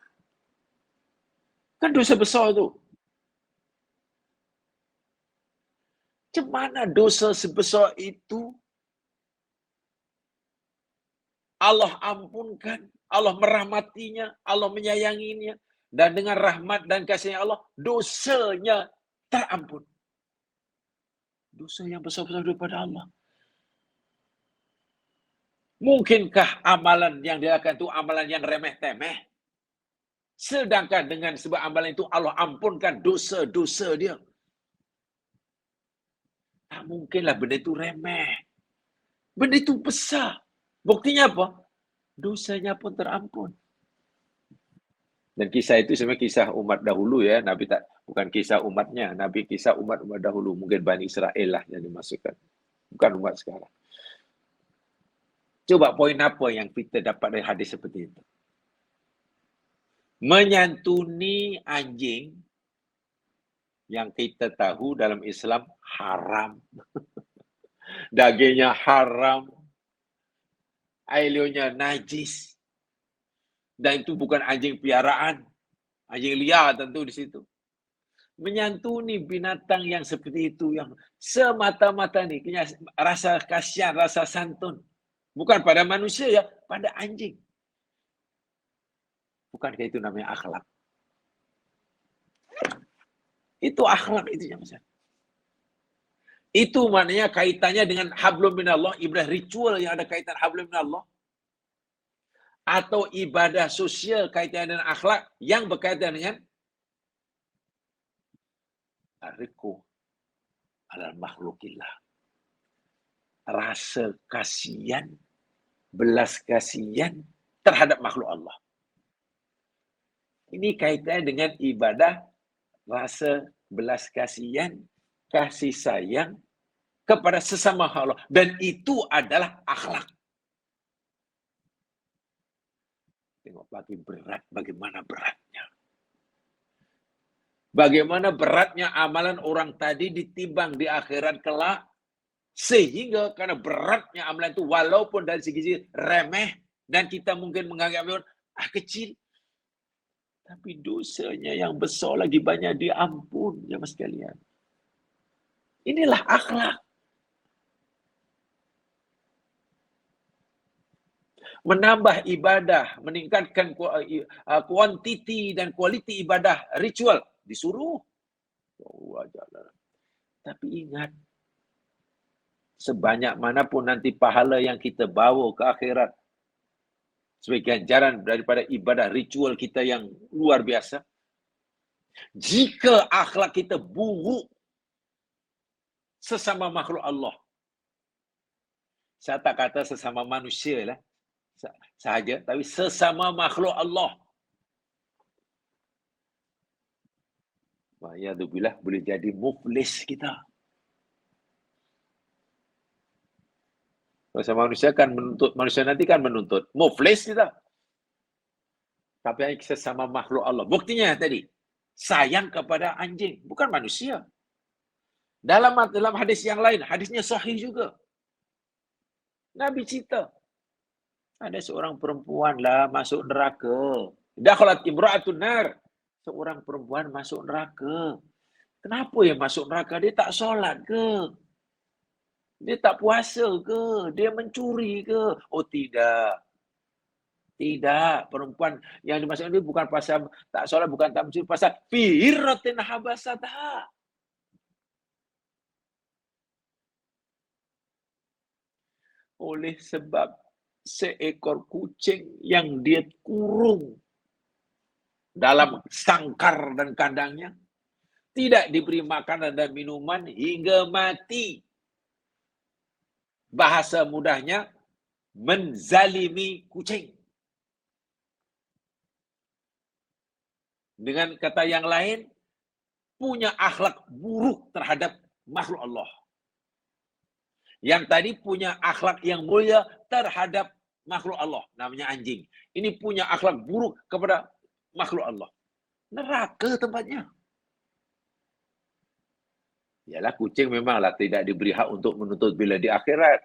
[SPEAKER 1] Kan dosa besar tu. Macam mana dosa sebesar itu Allah ampunkan, Allah merahmatinya, Allah menyayanginya, dan dengan rahmat dan kasihnya Allah, dosanya terampun. Dosa yang besar-besar daripada Allah. Mungkinkah amalan yang dilakukan itu amalan yang remeh-temeh? Sedangkan dengan sebab amalan itu Allah ampunkan dosa-dosa dia. Tak mungkinlah benda itu remeh. Benda itu besar. Buktinya apa? Dosanya pun terampun. Dan kisah itu sebenarnya kisah umat dahulu ya. Nabi tak, bukan kisah umatnya. Nabi kisah umat-umat dahulu. Mungkin Bani Israel lah yang dimasukkan. Bukan umat sekarang. Coba poin apa yang kita dapat dari hadis seperti itu? Menyantuni anjing yang kita tahu dalam Islam haram. Dagingnya haram. Airnya najis. Dan itu bukan anjing piaraan. Anjing liar tentu di situ. Menyantuni binatang yang seperti itu, yang semata-mata ni rasa kasihan, rasa santun. Bukan pada manusia ya, pada anjing. Bukankah itu namanya akhlak? Itu akhlak itu ya, Mas. Itu maknanya kaitannya dengan hablum minallah, ibadah ritual yang ada kaitan hablum minallah. Atau ibadah sosial kaitannya dengan akhlak yang berkaitan dengan ariku alal makhlukillah. Rasa kasihan, belas kasihan terhadap makhluk Allah. Ini kaitannya dengan ibadah rasa belas kasihan, kasih sayang kepada sesama Allah. Dan itu adalah akhlak. Tengok bagaimana beratnya. Bagaimana beratnya amalan orang tadi ditimbang di akhirat kelak. Sehingga karena beratnya amalan itu, walaupun dari segi remeh, Dan kita mungkin menganggap kecil. Tapi dosanya yang besar lagi banyak diampun, ya mas sekalian. Inilah akhlak. Menambah ibadah, meningkatkan kuantiti dan kualiti ibadah, ritual, disuruh. Tapi ingat, sebanyak manapun nanti pahala yang kita bawa ke akhirat, sebagai ganjaran daripada ibadah ritual kita yang luar biasa, jika akhlak kita buruk sesama makhluk Allah, saya tak kata sesama manusia lah sahaja, tapi sesama makhluk Allah, wa'iyadzubillah, boleh jadi muflis kita. Masa manusia kan menuntut, manusia nanti kan menuntut muflis kita. Tapi sesama makhluk Allah. Buktinya tadi, sayang kepada anjing, bukan manusia. Dalam hadis yang lain, hadisnya sahih juga. Nabi cerita, ada seorang perempuan lah masuk neraka. Dakhalat imra'atun nar. Seorang perempuan masuk neraka. Kenapa dia masuk neraka? Dia tak solat ke? Dia tak puasa ke? Dia mencuri ke? Oh tidak. Tidak. Perempuan yang dimasukkan ini bukan pasal tak solat, bukan tak mencuri. Pasal fihirratin habasatha. Oleh sebab seekor kucing yang dia kurung dalam sangkar dan kandangnya, tidak diberi makanan dan minuman hingga mati. Bahasa mudahnya, menzalimi kucing. Dengan kata yang lain, punya akhlak buruk terhadap makhluk Allah. Yang tadi punya akhlak yang mulia terhadap makhluk Allah, namanya anjing. Ini punya akhlak buruk kepada makhluk Allah. Neraka tempatnya. Yalah, kucing memanglah tidak diberi hak untuk menuntut bila di akhirat.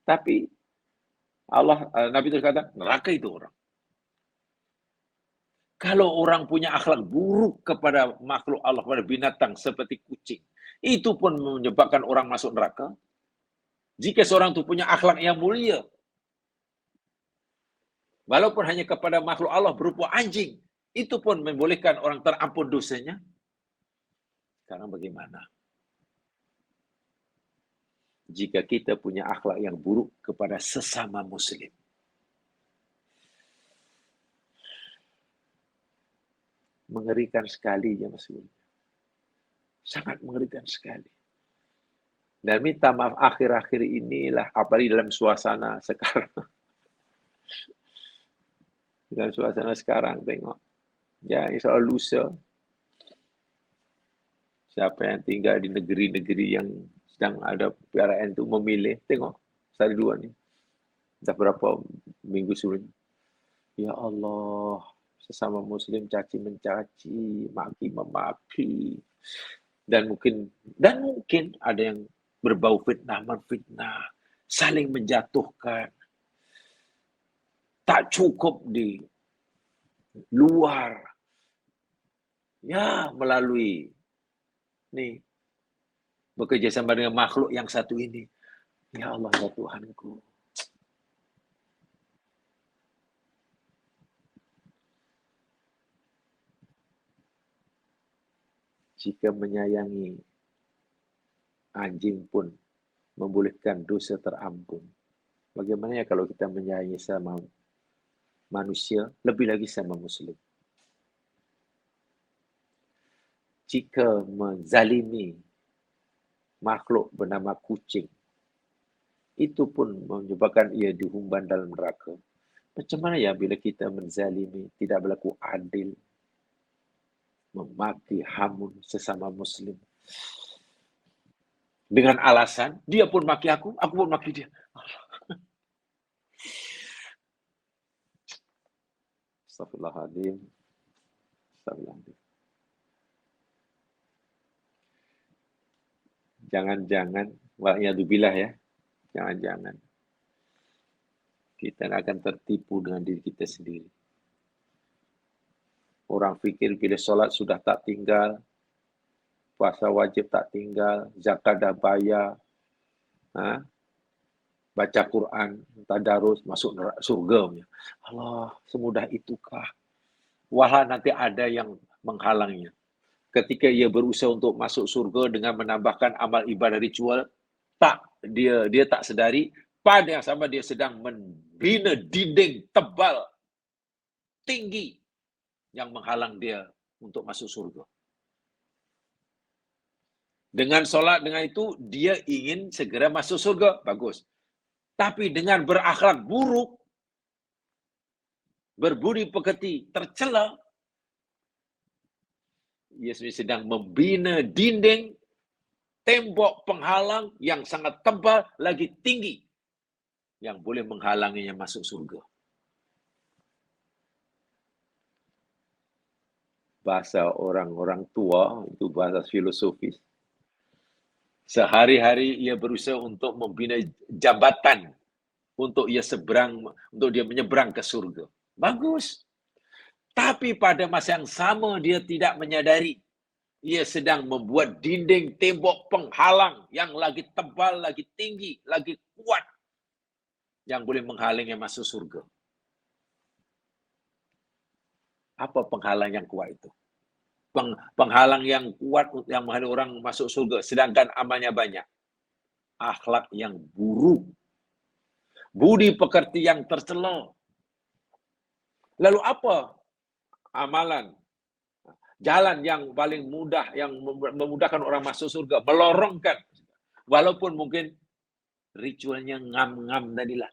[SPEAKER 1] Tapi Nabi itu kata, neraka itu orang. Kalau orang punya akhlak buruk kepada makhluk Allah, kepada binatang seperti kucing, itu pun menyebabkan orang masuk neraka. Jika seorang itu punya akhlak yang mulia, walaupun hanya kepada makhluk Allah berupa anjing, itu pun membolehkan orang terampun dosanya. Sekarang bagaimana? Jika kita punya akhlak yang buruk kepada sesama muslim. Mengerikan sekali ya Mas. Sangat mengerikan sekali. Dan minta maaf akhir-akhir inilah, apalagi dalam suasana sekarang. Dalam suasana sekarang, tengok. Ya, insya Allah lusa. Siapa yang tinggal di negeri-negeri yang sedang ada PRN itu memilih. Tengok, hari dua ni. Dah berapa minggu sebelum. Ya Allah, sesama Muslim caci mencaci, maki memaki. Dan mungkin ada yang berbau fitnah, menfitnah, saling menjatuhkan. Tak cukup di luar. Ya, melalui ni bekerja sama dengan makhluk yang satu ini. Ya Allah, ya Tuhanku. Jika menyayangi anjing pun membolehkan dosa terampun. Bagaimana ya kalau kita menyayangi sama manusia, lebih lagi sama Muslim. Jika menzalimi makhluk bernama kucing, itu pun menyebabkan ia dihumban dalam neraka. Macam mana ya bila kita menzalimi, tidak berlaku adil, memaki, hamun sesama Muslim. Dengan alasan, dia pun maki aku pun maki dia. Astagfirullahaladzim. Astagfirullahaladzim. Jangan-jangan, wa'iyadzubillah ya, jangan-jangan kita akan tertipu dengan diri kita sendiri. Orang fikir bila solat sudah tak tinggal, puasa wajib tak tinggal, zakat dah bayar, baca Quran, tadarus, masuk surga. Allah, semudah itukah? Walau nanti ada yang menghalangnya. Ketika ia berusaha untuk masuk surga dengan menambahkan amal ibadah ritual, dia tak sedari, pada yang sama dia sedang membina dinding tebal, tinggi, yang menghalang dia untuk masuk surga. Dengan solat, dengan itu, dia ingin segera masuk surga. Bagus. Tapi dengan berakhlak buruk, berbudi pekerti, tercela, ia sedang membina dinding, tembok penghalang yang sangat tebal, lagi tinggi, yang boleh menghalanginya masuk surga. Bahasa orang-orang tua, itu bahasa filosofis. Sehari-hari ia berusaha untuk membina jambatan untuk dia menyeberang ke surga. Bagus. Tapi pada masa yang sama dia tidak menyadari ia sedang membuat dinding tembok penghalang yang lagi tebal, lagi tinggi, lagi kuat yang boleh menghalangnya masuk surga. Apa penghalang yang kuat itu? Penghalang yang kuat yang menghalangi orang masuk surga, sedangkan amalnya banyak. Akhlak yang buruk. Budi pekerti yang tercela. Lalu apa amalan? Jalan yang paling mudah, yang memudahkan orang masuk surga, melorongkan. Walaupun mungkin ritualnya ngam-ngam tadilah.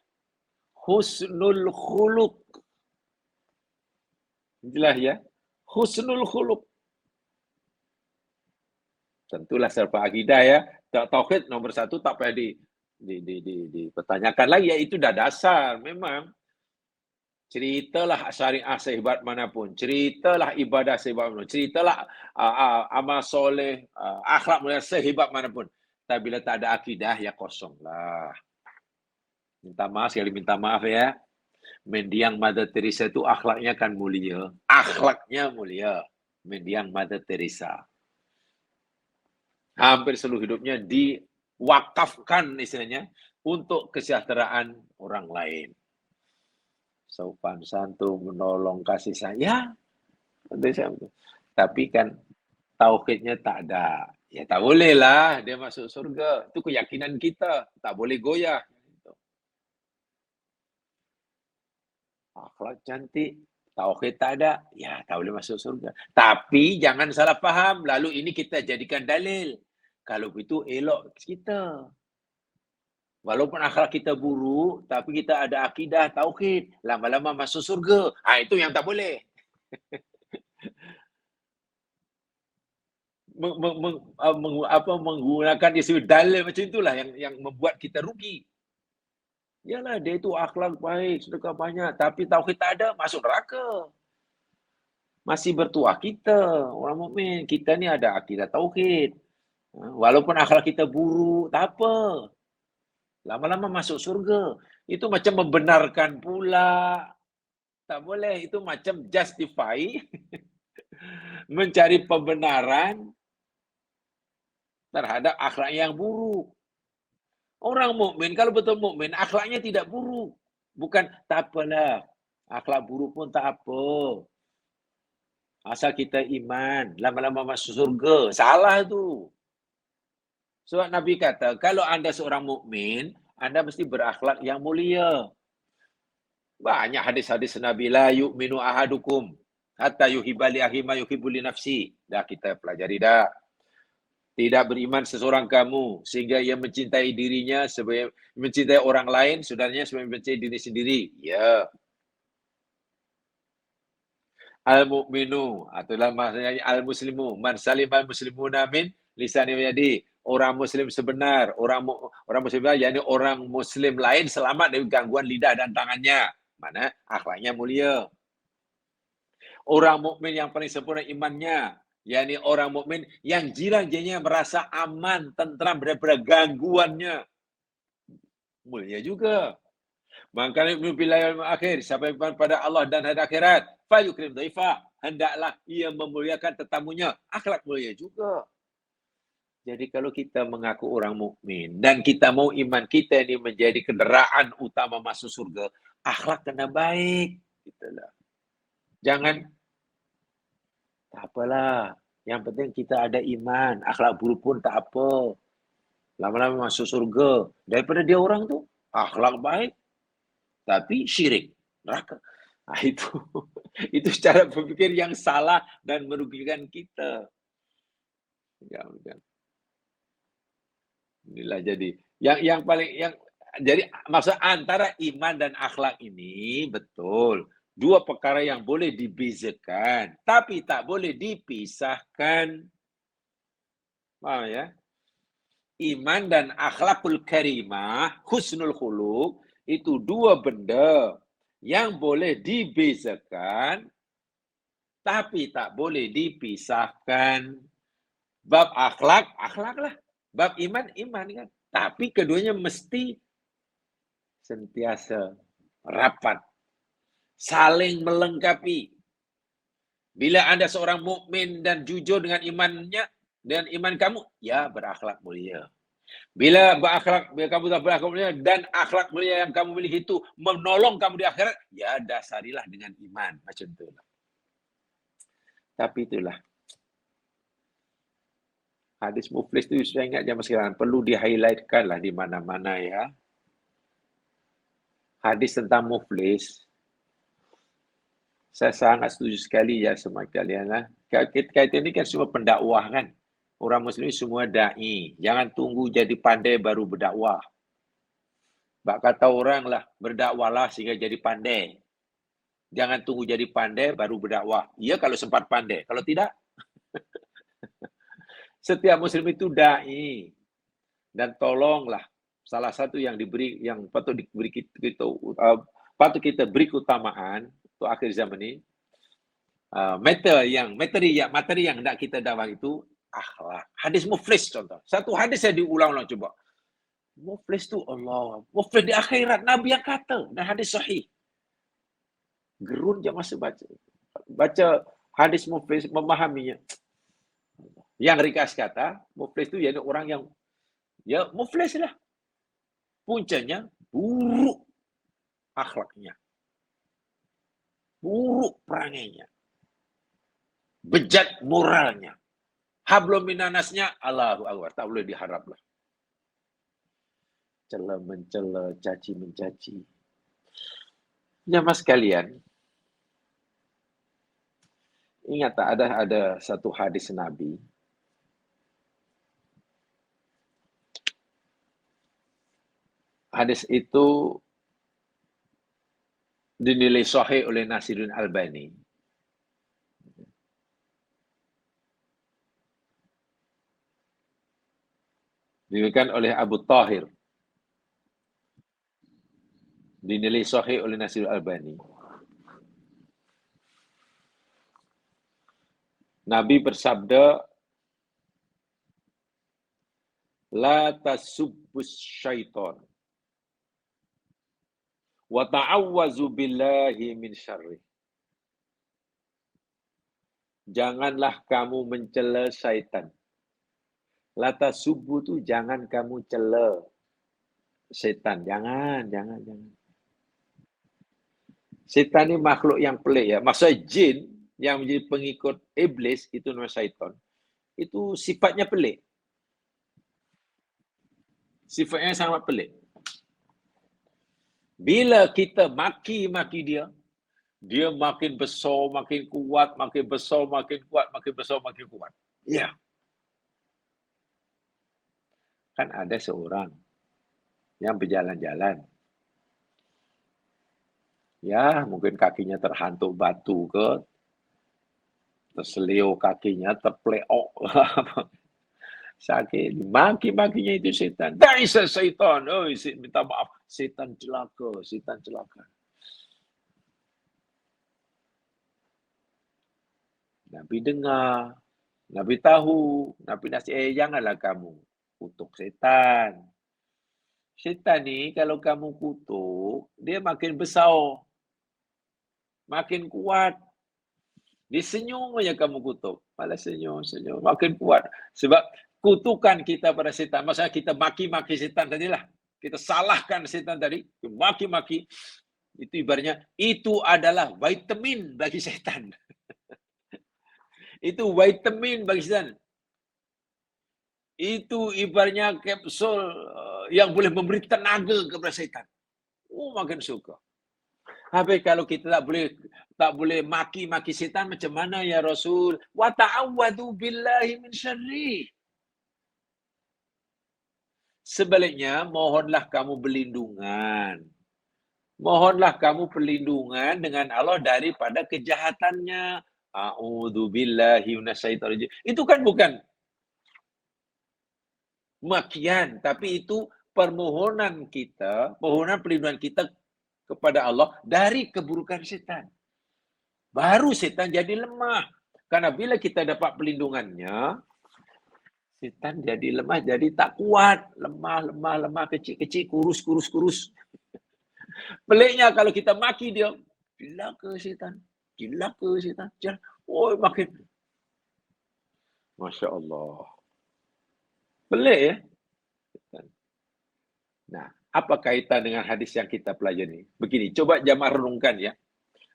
[SPEAKER 1] Husnul khuluq. Jelas ya? Husnul khuluq. Tentulah serba akidah ya. Tauhid nomor 1 tak payah dipertanyakan lagi. Ya, itu dah dasar memang. Ceritalah syariah sehebat manapun. Ceritalah ibadah sehebat manapun. Ceritalah amal soleh, akhlak mulia sehebat manapun. Tapi bila tak ada akidah, ya kosonglah. Minta maaf, sekali minta maaf ya. Mendiang Mother Teresa itu akhlaknya kan mulia. Akhlaknya mulia. Mendiang Mother Teresa. Hampir seluruh hidupnya diwakafkan istilahnya untuk kesejahteraan orang lain. Sopan santun, menolong, kasih sayang. Tapi kan tauhidnya tak ada. Ya tak boleh lah dia masuk surga. Itu keyakinan kita. Tak boleh goyah. Akhlak cantik, tauhid tak ada. Ya tak boleh masuk surga. Tapi jangan salah faham. Lalu ini kita jadikan dalil. Kalau begitu elok kita. Walaupun akhlak kita buruk, tapi kita ada akidah, tauhid. Lama-lama masuk surga. Itu yang tak boleh. Menggunakan istilah dalil macam itulah yang membuat kita rugi. Yalah, dia itu akhlak baik, sedekah banyak. Tapi tauhid tak ada, masuk neraka. Masih bertuah kita, orang mukmin. Kita ni ada akidah tauhid. Walaupun akhlak kita buruk, tak apa. Lama-lama masuk surga. Itu macam membenarkan pula. Tak boleh. Itu macam justify. Mencari pembenaran terhadap akhlak yang buruk. Orang mukmin, kalau betul mukmin, akhlaknya tidak buruk. Bukan, tak apalah. Akhlak buruk pun tak apa. Asal kita iman. Lama-lama masuk surga. Salah tu. Sebab Nabi kata, kalau anda seorang mukmin, anda mesti berakhlak yang mulia. Banyak hadis-hadis Nabi, la yu'minu ahadukum hatta yuhibba li akhihi ma yuhibbu li nafsi. Dah kita pelajari dah. Tidak beriman seseorang kamu sehingga ia mencintai dirinya sebab mencintai orang lain, saudaranya sebab mencintai diri sendiri. Ya. Al-mu'minu, itulah maksudnya al-muslimu, man salimal muslimuna min lisani wa yadi. Orang muslim sebenar, orang muslim sebenar, yakni orang muslim lain selamat dari gangguan lidah dan tangannya. Mana akhlaknya mulia. Orang mukmin yang paling sempurna imannya, yakni orang mukmin yang jiran-jirannya merasa aman, tentram daripada gangguannya. Mulia juga. Maka bilayal akhir, sampai pada Allah dan hari akhirat. Fayukrim dhaifah. Hendaklah ia memuliakan tetamunya. Akhlak mulia juga. Jadi kalau kita mengaku orang mukmin dan kita mau iman kita ini menjadi kenderaan utama masuk surga, akhlak kena baik. Itulah. Jangan, tak apalah. Yang penting kita ada iman. Akhlak buruk pun tak apa. Lama-lama masuk surga. Daripada dia orang tu, akhlak baik. Tapi syirik, neraka. Nah, itu cara berpikir yang salah dan merugikan kita. Inilah jadi jadi maksud antara iman dan akhlak ini betul. Dua perkara yang boleh dibezakan, tapi tak boleh dipisahkan. Paham ya? Iman dan akhlakul karimah, husnul khuluq, itu dua benda yang boleh dibezakan, tapi tak boleh dipisahkan. Bab akhlak, akhlaklah. Bab iman, iman kan. Tapi keduanya mesti sentiasa rapat, saling melengkapi. Bila Anda seorang mukmin dan jujur dengan imannya, dengan iman kamu, ya berakhlak mulia. Bila kamu tak berakhlak mulia dan akhlak mulia yang kamu miliki itu menolong kamu di akhirat, ya dasarilah dengan iman. Macam itulah. Tapi itulah. Hadis muflis itu saya ingat zaman sekarang. Perlu di-highlightkan lah di mana-mana ya. Hadis tentang muflis. Saya sangat setuju sekali ya sama kalian lah. Kaitan ini kan semua pendakwah kan. Orang Muslim semua da'i. Jangan tunggu jadi pandai baru berdakwah. Bak kata orang lah, berdakwalah sehingga jadi pandai. Jangan tunggu jadi pandai baru berdakwah. Ya kalau sempat pandai. Kalau tidak, setiap Muslim itu da'i. Dan tolonglah salah satu yang patut diberi patut kita beri keutamaan untuk akhir zaman ini, materi yang hendak kita dakwah itu akhlak. Hadis muflis contoh. Satu hadis saya diulang-ulang coba. Muflis tu Allah. Muflis di akhirat Nabi yang kata dan hadis sahih. Gerun je masa baca hadis muflis, memahaminya. Yang ringkas kata, muflis tu ialah orang yang ya muflis lah. Puncanya buruk akhlaknya. Buruk perangainya. Bejat moralnya. Hablum minanasnya, Allahu Akbar. Tak boleh diharap lah. Cela mencela, caci mencaci. Jamaah sekalian, ingat tak ada satu hadis Nabi. Hadis itu dinilai sahih oleh Nasiruddin Albani. Diriwayatkan oleh Abu Tahir. Dinilai sahih oleh Nasiruddin Albani. Nabi bersabda, la tasubbus syaitan wa ta'awwazu billahi min syarri. Janganlah kamu mencela syaitan. La tasubbu tu jangan kamu cela syaitan. Jangan. Syaitan ni makhluk yang pelik ya. Maksudnya jin yang menjadi pengikut iblis itu nama syaitan. Itu sifatnya pelik. Sifatnya sangat pelik. Bila kita maki-maki dia, dia makin besar, makin kuat, makin besar, makin kuat, makin besar, makin kuat. Ya. Kan ada seorang yang berjalan-jalan. Ya, mungkin kakinya terhantuk batu ke, terselio kakinya, terpleok. Sakit. Maki-makinya itu setan. Daisa syaitan. Oh, minta maaf. Setan celaka. Nabi dengar. Nabi tahu. Nabi nasihat, janganlah kamu kutuk setan. Setan ni kalau kamu kutuk, dia makin besar, makin kuat. Dia senyum aja kamu kutuk. Malah senyum, makin kuat. Sebab kutukan kita pada setan, maksudnya kita maki-maki setan tadilah. Kita salahkan setan tadi, maki-maki. Itu ibaratnya, itu adalah vitamin bagi setan. Itu vitamin bagi setan. Itu ibaratnya kapsul yang boleh memberi tenaga kepada setan. Oh, makin suka. Tapi kalau kita tak boleh maki-maki setan, macam mana ya Rasul? Wa ta'awwadhu billahi min syarri. Sebaliknya, mohonlah kamu berlindungan. Mohonlah kamu perlindungan dengan Allah daripada kejahatannya. A'udzu billahi minasyaitonir rajim. Itu kan bukan makian, tapi itu permohonan kita, permohonan perlindungan kita kepada Allah dari keburukan setan. Baru setan jadi lemah. Karena bila kita dapat perlindungannya, setan jadi lemah, jadi tak kuat. Lemah, kecil, kurus. Peliknya kalau kita maki dia, gila ke setan? Oh, makin. Masya Allah. Pelik ya? Nah, apa kaitan dengan hadis yang kita pelajari? Begini, coba jamaah renungkan ya.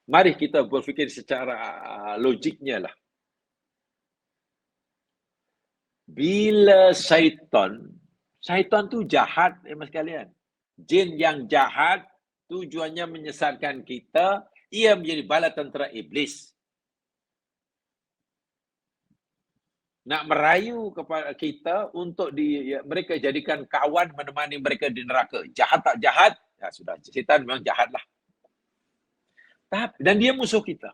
[SPEAKER 1] Mari kita berpikir secara logiknya lah. Bila syaitan tu jahat, mas sekalian. Jin yang jahat, tujuannya menyesatkan kita, ia menjadi bala tentera iblis. Nak merayu kepada kita untuk mereka jadikan kawan menemani mereka di neraka. Jahat tak jahat? Ya sudah, setan memang jahatlah. Dan dia musuh kita.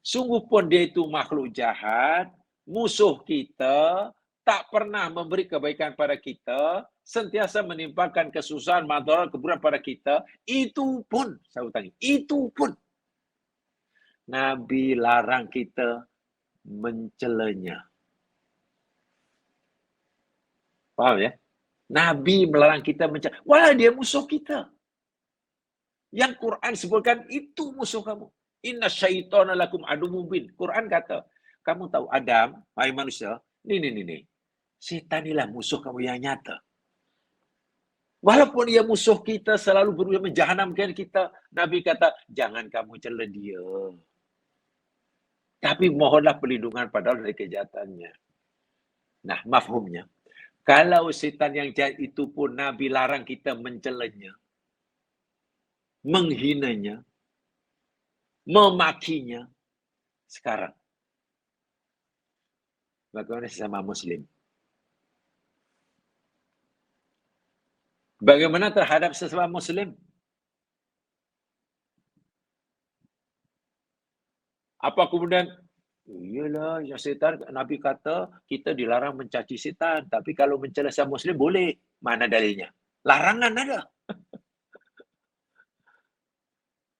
[SPEAKER 1] Sungguh pun dia itu makhluk jahat, musuh kita, tak pernah memberi kebaikan pada kita, sentiasa menimpakan kesusahan, madarat, keburukan pada kita. Itu pun, saya ulangi, itu pun Nabi larang kita mencelanya. Faham ya? Nabi melarang kita mencela. Walau dia musuh kita. Yang Quran sebutkan itu musuh kamu. Inna syaitana lakum adu mubin. Quran kata, kamu tahu Adam, hai manusia, ni. Setan inilah musuh kamu yang nyata. Walaupun dia musuh kita, selalu berusaha menjahanamkan kita, Nabi kata, jangan kamu cela dia. Tapi mohonlah perlindungan pada Allah dari kejahatannya. Nah, mafhumnya. Kalau setan yang jahat itu pun Nabi larang kita mencelanya, menghinanya, memakinya, sekarang bagaimana sesama Muslim? Bagaimana terhadap sesama Muslim? Apa kemudian, iyalah, ya setan, Nabi kata kita dilarang mencaci setan, tapi kalau mencela sesama Muslim boleh. Mana dalilnya? Larangan ada.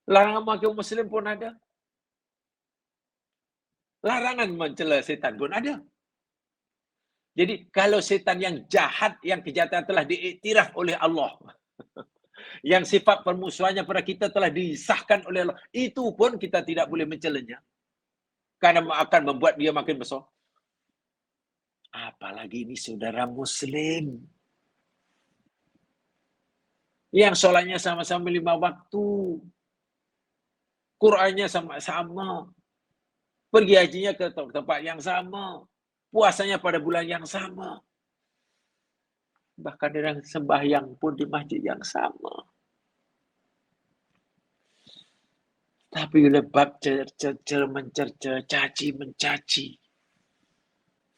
[SPEAKER 1] Larangan maki Muslim pun ada. Larangan mencela setan pun ada. Jadi kalau setan yang jahat, yang kejahatan telah diiktiraf oleh Allah, yang sifat permusuhannya pada kita telah disahkan oleh Allah, itu pun kita tidak boleh mencelanya. Karena akan membuat dia makin besar. Apalagi ini saudara Muslim. Yang solatnya sama-sama 5 waktu. Qurannya sama-sama. Pergi hajinya ke tempat yang sama. Puasanya pada bulan yang sama. Bahkan dengan sembahyang pun di masjid yang sama. Tapi lebab mencerca, caci mencaci.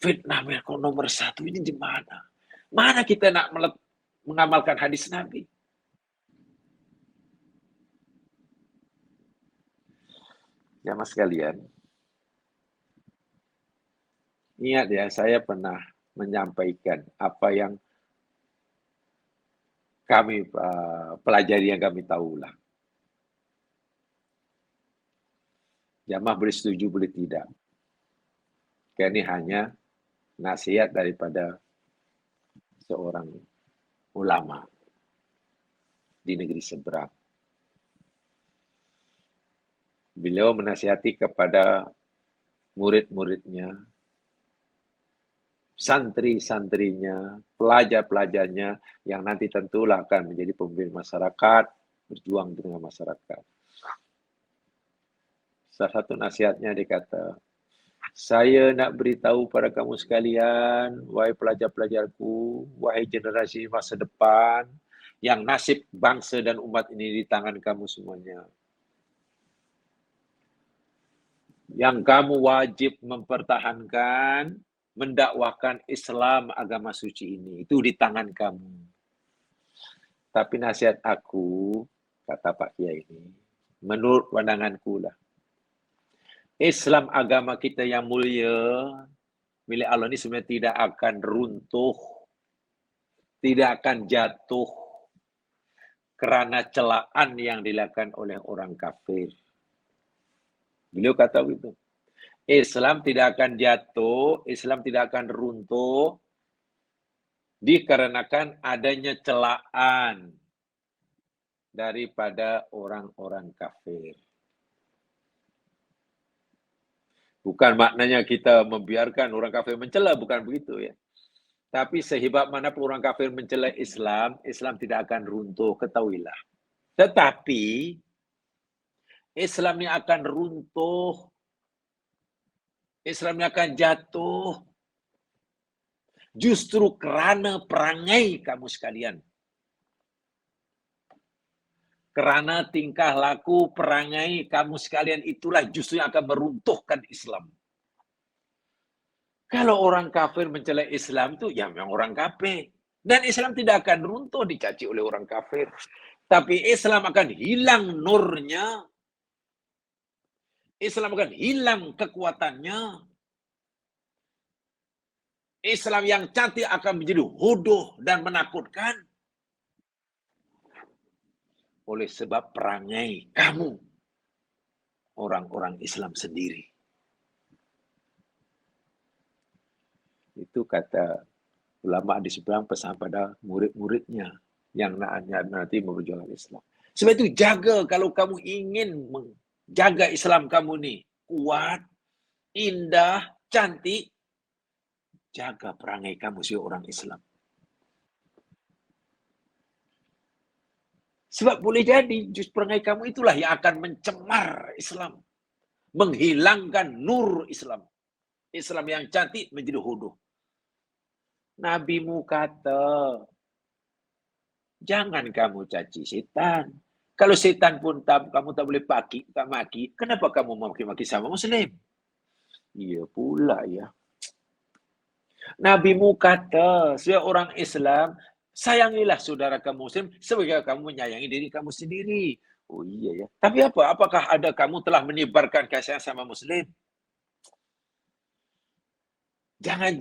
[SPEAKER 1] Fitnah nomor 1 ini di mana? Mana kita nak mengamalkan hadis Nabi? Jamaah sekalian, ingat ya, saya pernah menyampaikan apa yang kami pelajari, yang kami tahulah. Jamaah boleh setuju, boleh tidak. Karena ini hanya nasihat daripada seorang ulama. di negeri seberang. Beliau menasihati kepada murid-muridnya, santri-santrinya, pelajar-pelajarnya yang nanti tentulah akan menjadi pemimpin masyarakat, berjuang dengan masyarakat. Salah satu nasihatnya dikata, saya nak beritahu pada kamu sekalian, wahai pelajar-pelajarku, wahai generasi masa depan, yang nasib bangsa dan umat ini di tangan kamu semuanya. Yang kamu wajib mempertahankan, mendakwahkan Islam agama suci ini. Itu di tangan kamu. Tapi nasihat aku, kata Pak Kiai ini, menurut pandanganku lah, Islam agama kita yang mulia, milik Allah ini sebenarnya tidak akan runtuh, tidak akan jatuh kerana celaan yang dilakukan oleh orang kafir. Beliau kata begitu. Islam tidak akan jatuh, Islam tidak akan runtuh dikarenakan adanya celaan daripada orang-orang kafir. Bukan maknanya kita membiarkan orang kafir mencela, bukan begitu ya. Tapi sehebat manapun orang kafir mencela Islam, Islam tidak akan runtuh, ketahuilah. Tetapi Islam ini akan runtuh, Islam ini akan jatuh justru kerana perangai kamu sekalian. Kerana tingkah laku perangai kamu sekalian itulah justru yang akan meruntuhkan Islam. Kalau orang kafir mencela Islam itu ya memang orang kafir. Dan Islam tidak akan runtuh dicaci oleh orang kafir. Tapi Islam akan hilang nurnya. Islam akan hilang kekuatannya. Islam yang cantik akan menjadi hodoh dan menakutkan. Oleh sebab perangai kamu, orang-orang Islam sendiri. Itu kata ulama di seberang pesan pada murid-muridnya yang nanti memperjuangkan Islam. Sebab itu jaga kalau kamu ingin menjaga Islam kamu ni kuat, indah, cantik, jaga perangai kamu sebagai orang Islam. Sebab boleh jadi justru perangai kamu itulah yang akan mencemar Islam. Menghilangkan nur Islam. Islam yang cantik menjadi hodoh. Nabimu kata, jangan kamu caci setan. Kalau setan pun kamu tak boleh maki, kenapa kamu maki-maki sama Muslim? Iya pula ya. Nabimu kata, sebagai orang Islam, sayangilah saudara kamu Muslim sebagai kamu menyayangi diri kamu sendiri. Oh iya ya. Tapi apa? Apakah ada kamu telah menyebarkan kasih sama Muslim? Jangan.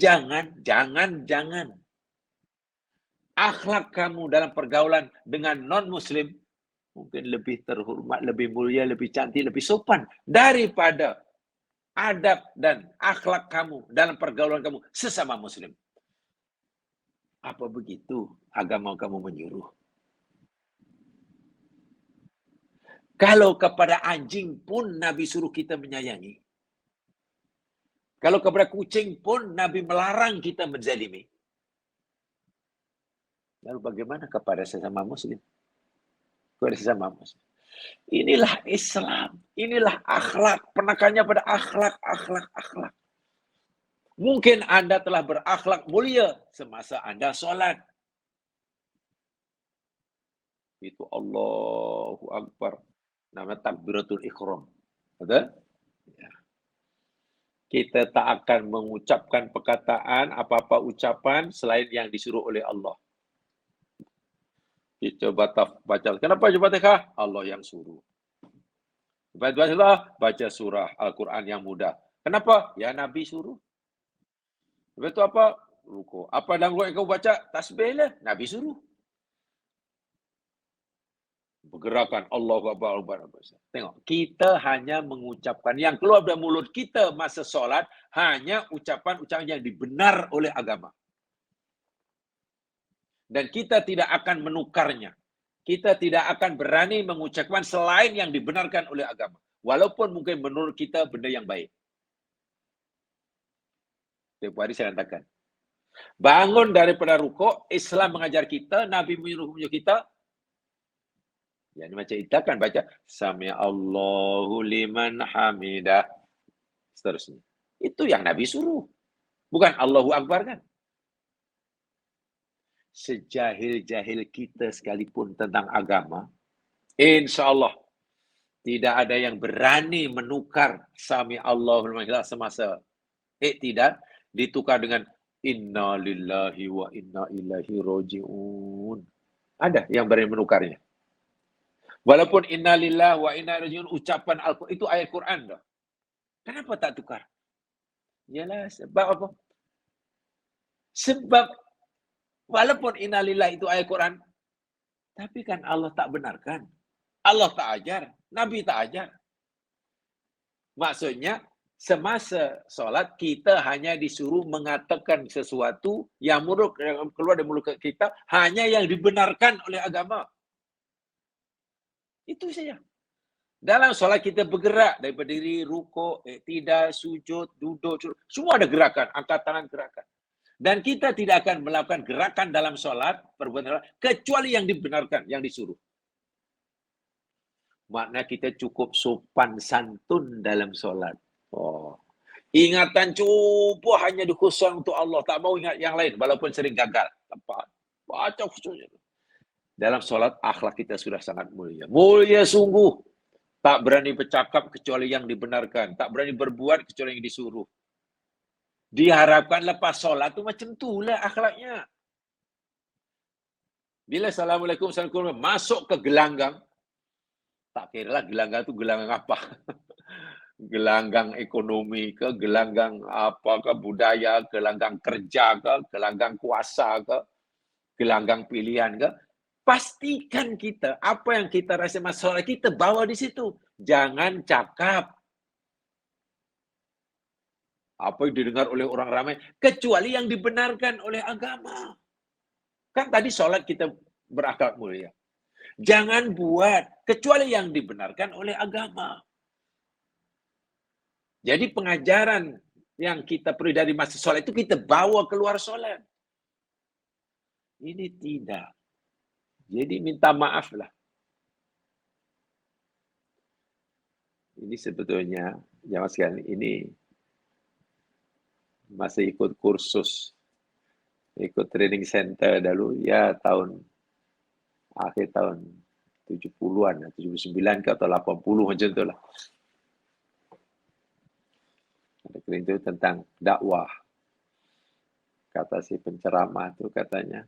[SPEAKER 1] Akhlak kamu dalam pergaulan dengan non-Muslim mungkin lebih terhormat, lebih mulia, lebih cantik, lebih sopan daripada adab dan akhlak kamu dalam pergaulan kamu sesama Muslim. Apa begitu agama kamu menyuruh? Kalau kepada anjing pun Nabi suruh kita menyayangi. Kalau kepada kucing pun Nabi melarang kita menzalimi. Lalu bagaimana kepada sesama Muslim? Kepada sesama Muslim. Inilah Islam. Inilah akhlak. Penekannya pada akhlak. Mungkin Anda telah berakhlak mulia semasa Anda solat. Itu Allahu Akbar. Namanya takbiratul ikhram. Betul? Ya. Kita tak akan mengucapkan perkataan, apa-apa ucapan selain yang disuruh oleh Allah. Kita baca. Kenapa baca Fatihah? Allah yang suruh. Baca surah Al-Quran yang mudah. Kenapa? Ya Nabi suruh. Lepas itu apa? Ruku. Apa dalam ruku yang kau baca? Tasbih lah. Nabi suruh. Bergerakan Allahu Akbar. Tengok, kita hanya mengucapkan yang keluar dari mulut kita masa solat hanya ucapan-ucapan yang dibenar oleh agama. Dan kita tidak akan menukarnya. Kita tidak akan berani mengucapkan selain yang dibenarkan oleh agama. Walaupun mungkin menurut kita benda yang baik. Tiap hari saya katakan. Bangun daripada rukuk, Islam mengajar kita, Nabi menyuruh kita. Ya, ini macam kita kan baca. Sami Allahu liman hamidah. Seterusnya. Itu yang Nabi suruh. Bukan Allahu Akbar kan. Sejahil-jahil kita sekalipun tentang agama, insya Allah tidak ada yang berani menukar Sami Allahu liman hamidah semasa iktidal ditukar dengan Inna lillahi wa inna ilaihi roji'un. Ada yang berani menukarnya. Walaupun Inna lillahi wa inna ilaihi roji'un ucapan Al-Quran itu ayat Quran dah. Kenapa tak tukar? Yalah, sebab apa? Sebab walaupun Inna lillahi itu ayat Quran, tapi kan Allah tak benarkan. Allah tak ajar, Nabi tak ajar. Maksudnya, semasa solat kita hanya disuruh mengatakan sesuatu yang keluar dari mulut kita hanya yang dibenarkan oleh agama. Itu saja. Dalam solat kita bergerak dari berdiri, rukuk, iktidal, sujud, duduk, semua ada gerakan, angkat tangan gerakan. Dan kita tidak akan melakukan gerakan dalam solat perbuatan kecuali yang dibenarkan, yang disuruh. Makna kita cukup sopan santun dalam solat. Oh. Ingatan cuba hanya dikhususkan untuk Allah. Tak mau ingat yang lain. Walaupun sering gagal. Tepat. Baca khususnya. Dalam solat, akhlak kita sudah sangat mulia. Mulia sungguh. Tak berani bercakap kecuali yang dibenarkan. Tak berani berbuat kecuali yang disuruh. Diharapkan lepas solat tu macam itulah akhlaknya. Bila Assalamualaikum, Assalamualaikum, masuk ke gelanggang. Tak kira lah gelanggang tu gelanggang apa. Gelanggang ekonomi ke, gelanggang apa ke, budaya, gelanggang kerja ke, gelanggang kuasa ke, gelanggang pilihan ke. Pastikan kita, apa yang kita rasa masalah kita bawa di situ. Jangan cakap apa yang didengar oleh orang ramai, kecuali yang dibenarkan oleh agama. Kan tadi solat kita berakhlak mulia. Jangan buat, kecuali yang dibenarkan oleh agama. Jadi pengajaran yang kita perlu dari masa solat itu kita bawa keluar solat. Ini tidak. Jadi minta maaf lah. Ini sebetulnya, jamaah sekalian, ini masih ikut kursus, ikut training center dulu, ya akhir tahun 70-an, 79 ke atau 80 macam tu lah. Ada itu tentang dakwah. Kata si penceramah tu katanya,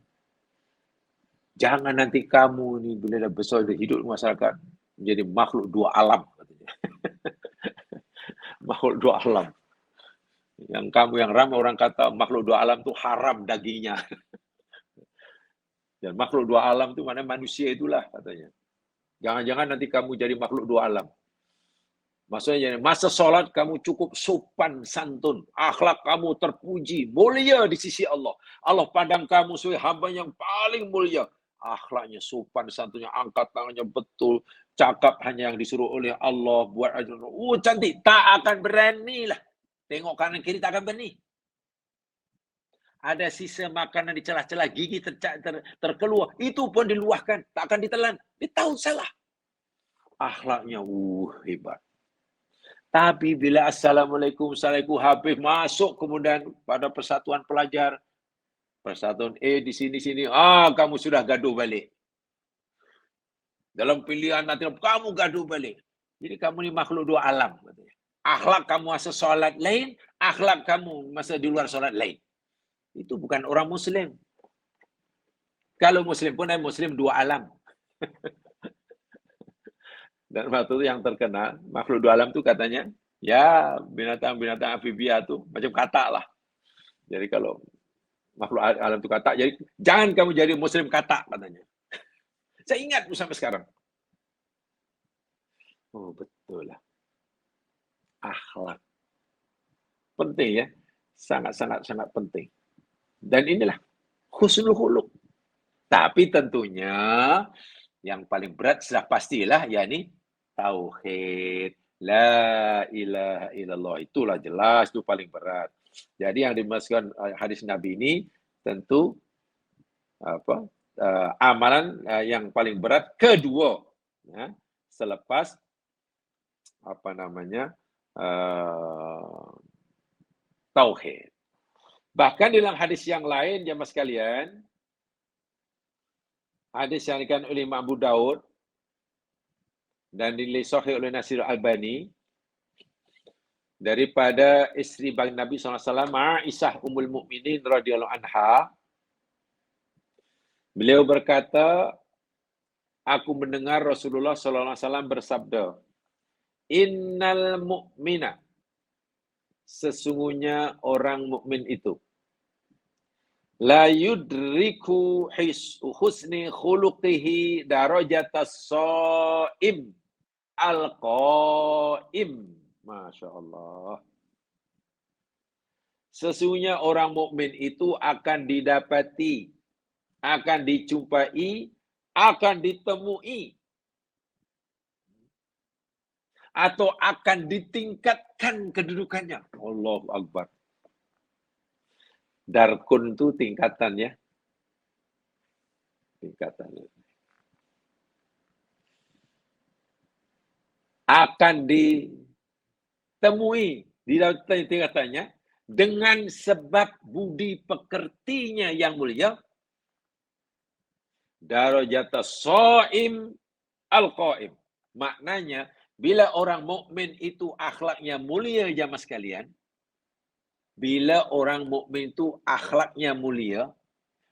[SPEAKER 1] jangan nanti kamu ni bila dah besar dah hidup di masyarakat menjadi makhluk dua alam katanya. Makhluk dua alam. Yang kamu yang ramai orang kata makhluk dua alam tu haram dagingnya. Dan makhluk dua alam tu mana manusia itulah katanya. Jangan-jangan nanti kamu jadi makhluk dua alam. Maksudnya masa solat kamu cukup sopan santun, akhlak kamu terpuji, mulia di sisi Allah. Allah pandang kamu sebagai hamba yang paling mulia. Akhlaknya sopan santunnya, angkat tangannya betul, cakap hanya yang disuruh oleh Allah, buat aja. Cantik, tak akan berani lah. Tengok kanan kiri tak akan berani. Ada sisa makanan di celah-celah gigi terkeluar, itu pun diluahkan, tak akan ditelan. Dia tahu salah. Akhlaknya hebat. Tapi bila Assalamualaikum, Assalamualaikum habis masuk kemudian pada persatuan pelajar, persatuan di sini, kamu sudah gaduh balik. Dalam pilihan nanti kamu gaduh balik. Jadi kamu ni makhluk dua alam. Akhlak kamu masa solat lain, akhlak kamu masa di luar solat lain. Itu bukan orang Muslim. Kalau Muslim pun ada Muslim dua alam. Dan waktu itu yang terkenal, makhluk dua alam itu katanya, ya binatang-binatang amfibia itu macam katak lah. Jadi kalau makhluk alam itu katak, jadi jangan kamu jadi Muslim katak katanya. Saya ingat sampai sekarang. Oh betul lah. Akhlak. Penting ya. Sangat penting. Dan inilah husnul khuluq. Tapi tentunya Yang paling berat sudah pastilah, yakni tauhid. La ilaha illallah. Itulah jelas, itu paling berat. Jadi yang dimaksudkan hadis Nabi ini tentu amalan yang paling berat kedua, ya, selepas tauhid. Bahkan dalam hadis yang lain, jemaah sekalian, hadis yang dikatakan oleh Imam Abu Daud dan dinilai sahih oleh Nasir Albani daripada isteri baginda Nabi SAW, Aisyah Ummul Mukminin radhiyallahu anha. Beliau berkata, aku mendengar Rasulullah SAW bersabda, Innal mu'mina, sesungguhnya orang mukmin itu, la yudriku husni khuluqihi darajatas shaim al-qaim. Masya Allah. Sesungguhnya orang mukmin itu akan didapati, akan dijumpai, akan ditemui, atau akan ditingkatkan kedudukannya. Allahu Akbar. Darkun itu tingkatannya. Tingkatannya. Akan ditemui di dalam tingkatannya dengan sebab budi pekertinya yang mulia. Darajatas shaim al-qaim. Maknanya, bila orang mukmin itu akhlaknya mulia, jamaah sekalian, bila orang mukmin itu akhlaknya mulia,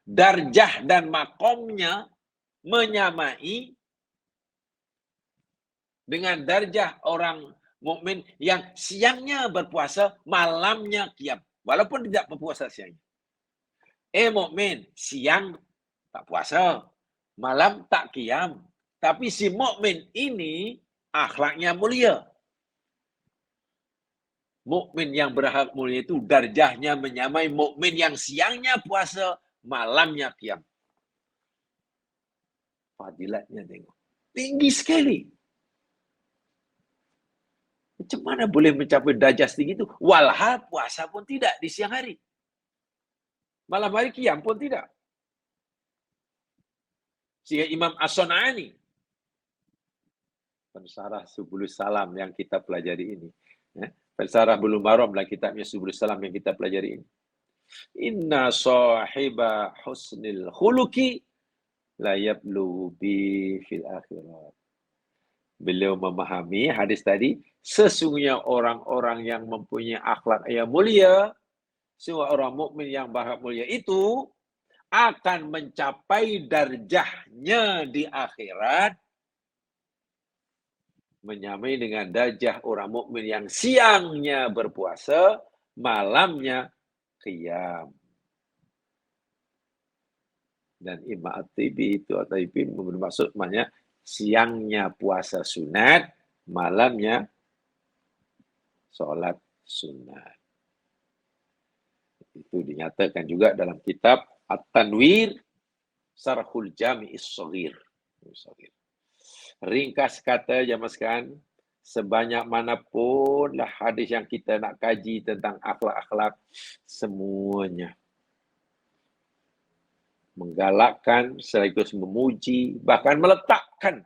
[SPEAKER 1] darjah dan makomnya menyamai dengan darjah orang mukmin yang siangnya berpuasa, malamnya qiyam, walaupun tidak berpuasa siangnya. Mukmin siang tak puasa, malam tak qiyam, tapi si mukmin ini akhlaknya mulia. Mukmin yang berakhlak mulia itu darjahnya menyamai mukmin yang siangnya puasa, malamnya qiyam. Fadilatnya tengok. Tinggi sekali. Macam mana boleh mencapai darjah setinggi itu? Walhal puasa pun tidak di siang hari. Malam hari qiyam pun tidak. Sehingga Imam As-Sun'ani, pensarah Subul Salam yang kita pelajari ini, pensarah Bulughul Maram dalam kitabnya Subul Salam yang kita pelajari ini. Inna sahiba husnil khuluqi la yablu bi fil akhirat. Beliau memahami hadis tadi, sesungguhnya orang-orang yang mempunyai akhlak yang mulia, semua orang mukmin yang berakhlak mulia itu akan mencapai darjahnya di akhirat menyamai dengan darjah orang mukmin yang siangnya berpuasa, malamnya qiyam. Dan Imam At-Tibi itu bermaksud maknanya siangnya puasa sunat, malamnya sholat sunat. Itu dinyatakan juga dalam kitab At-Tanwir Sarhul Jami'is Shaghir. Ringkas kata, jamaah sekalian, sebanyak manapun lah hadis yang kita nak kaji tentang akhlak-akhlak, semuanya menggalakkan, sekaligus memuji, bahkan meletakkan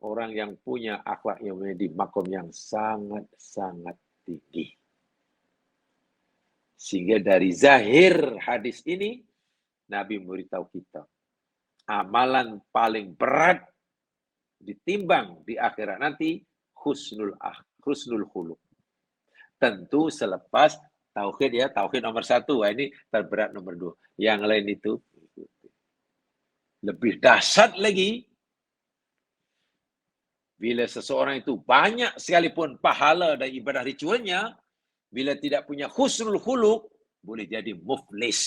[SPEAKER 1] orang yang punya akhlak yang di makom yang sangat-sangat tinggi. Sehingga dari zahir hadis ini, Nabi memberitahu kita, amalan paling berat ditimbang di akhirat nanti husnul khuluq. Tentu selepas tauhid, ya, tauhid nomor 1, ini terberat nomor 2. Yang lain itu lebih dahsyat lagi bila seseorang itu banyak sekalipun pahala dan ibadah ritualnya, bila tidak punya husnul khuluq, boleh jadi muflis.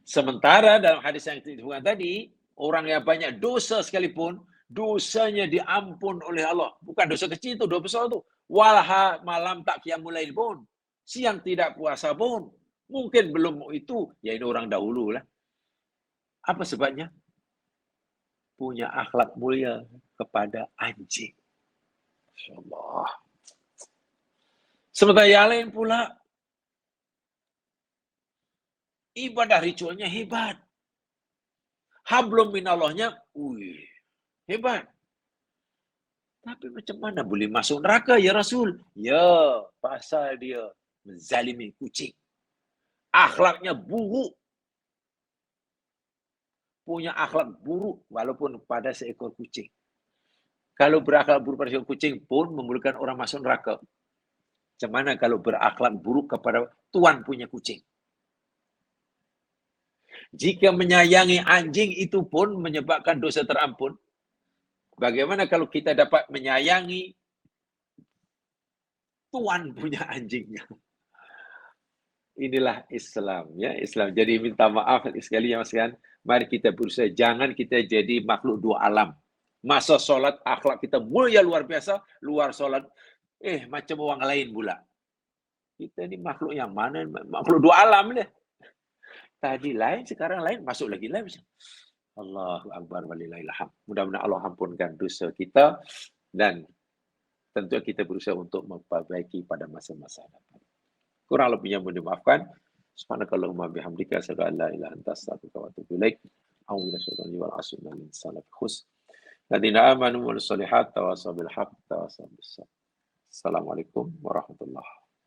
[SPEAKER 1] Sementara dalam hadis yang disebutkan tadi, orang yang banyak dosa sekalipun, dosanya diampun oleh Allah. Bukan dosa kecil itu, dosa besar itu. Walha malam tak qiyamul lail pun, siang tidak puasa pun, mungkin belum itu, ya ini orang dahulu lah. Apa sebabnya? Punya akhlak mulia kepada anjing. Masya-Allah. Sementara yang lain pula, ibadah ritualnya hebat. Hablum minallahnya, hebat. Tapi macam mana boleh masuk neraka ya Rasul? Ya, pasal dia menzalimi kucing. Akhlaknya buruk. Punya akhlak buruk walaupun pada seekor kucing. Kalau berakhlak buruk pada seekor kucing pun memulakan orang masuk neraka. Macam mana kalau berakhlak buruk kepada tuan punya kucing? Jika menyayangi anjing itu pun menyebabkan dosa terampun, bagaimana kalau kita dapat menyayangi tuan punya anjingnya? Inilah Islam, ya Islam. Jadi minta maaf sekali ya Mas kan. Mari kita berusaha jangan kita jadi makhluk dua alam. Masa solat akhlak kita mulia luar biasa, luar solat macam orang lain pula. Kita ni makhluk yang mana? Makhluk dua alam ni. Tadi lain, sekarang lain, masuk lagi lain. Allahu Akbar walillahil hamd. Mudah-mudahan Allah ampunkan dosa kita dan tentu kita berusaha untuk memperbaiki pada masa-masa depan. Kurang lebihnya mohon dimaafkan. Subhanakallahumma bihamdika asyhadu an la ilaha illa anta astaghfiruka wa atubu ilaik. A'udzu billahi wal asmi min salaf khus. Ladina amanu wal solihat tawasaw bil haqq tawasaw bis sabr. Assalamualaikum warahmatullahi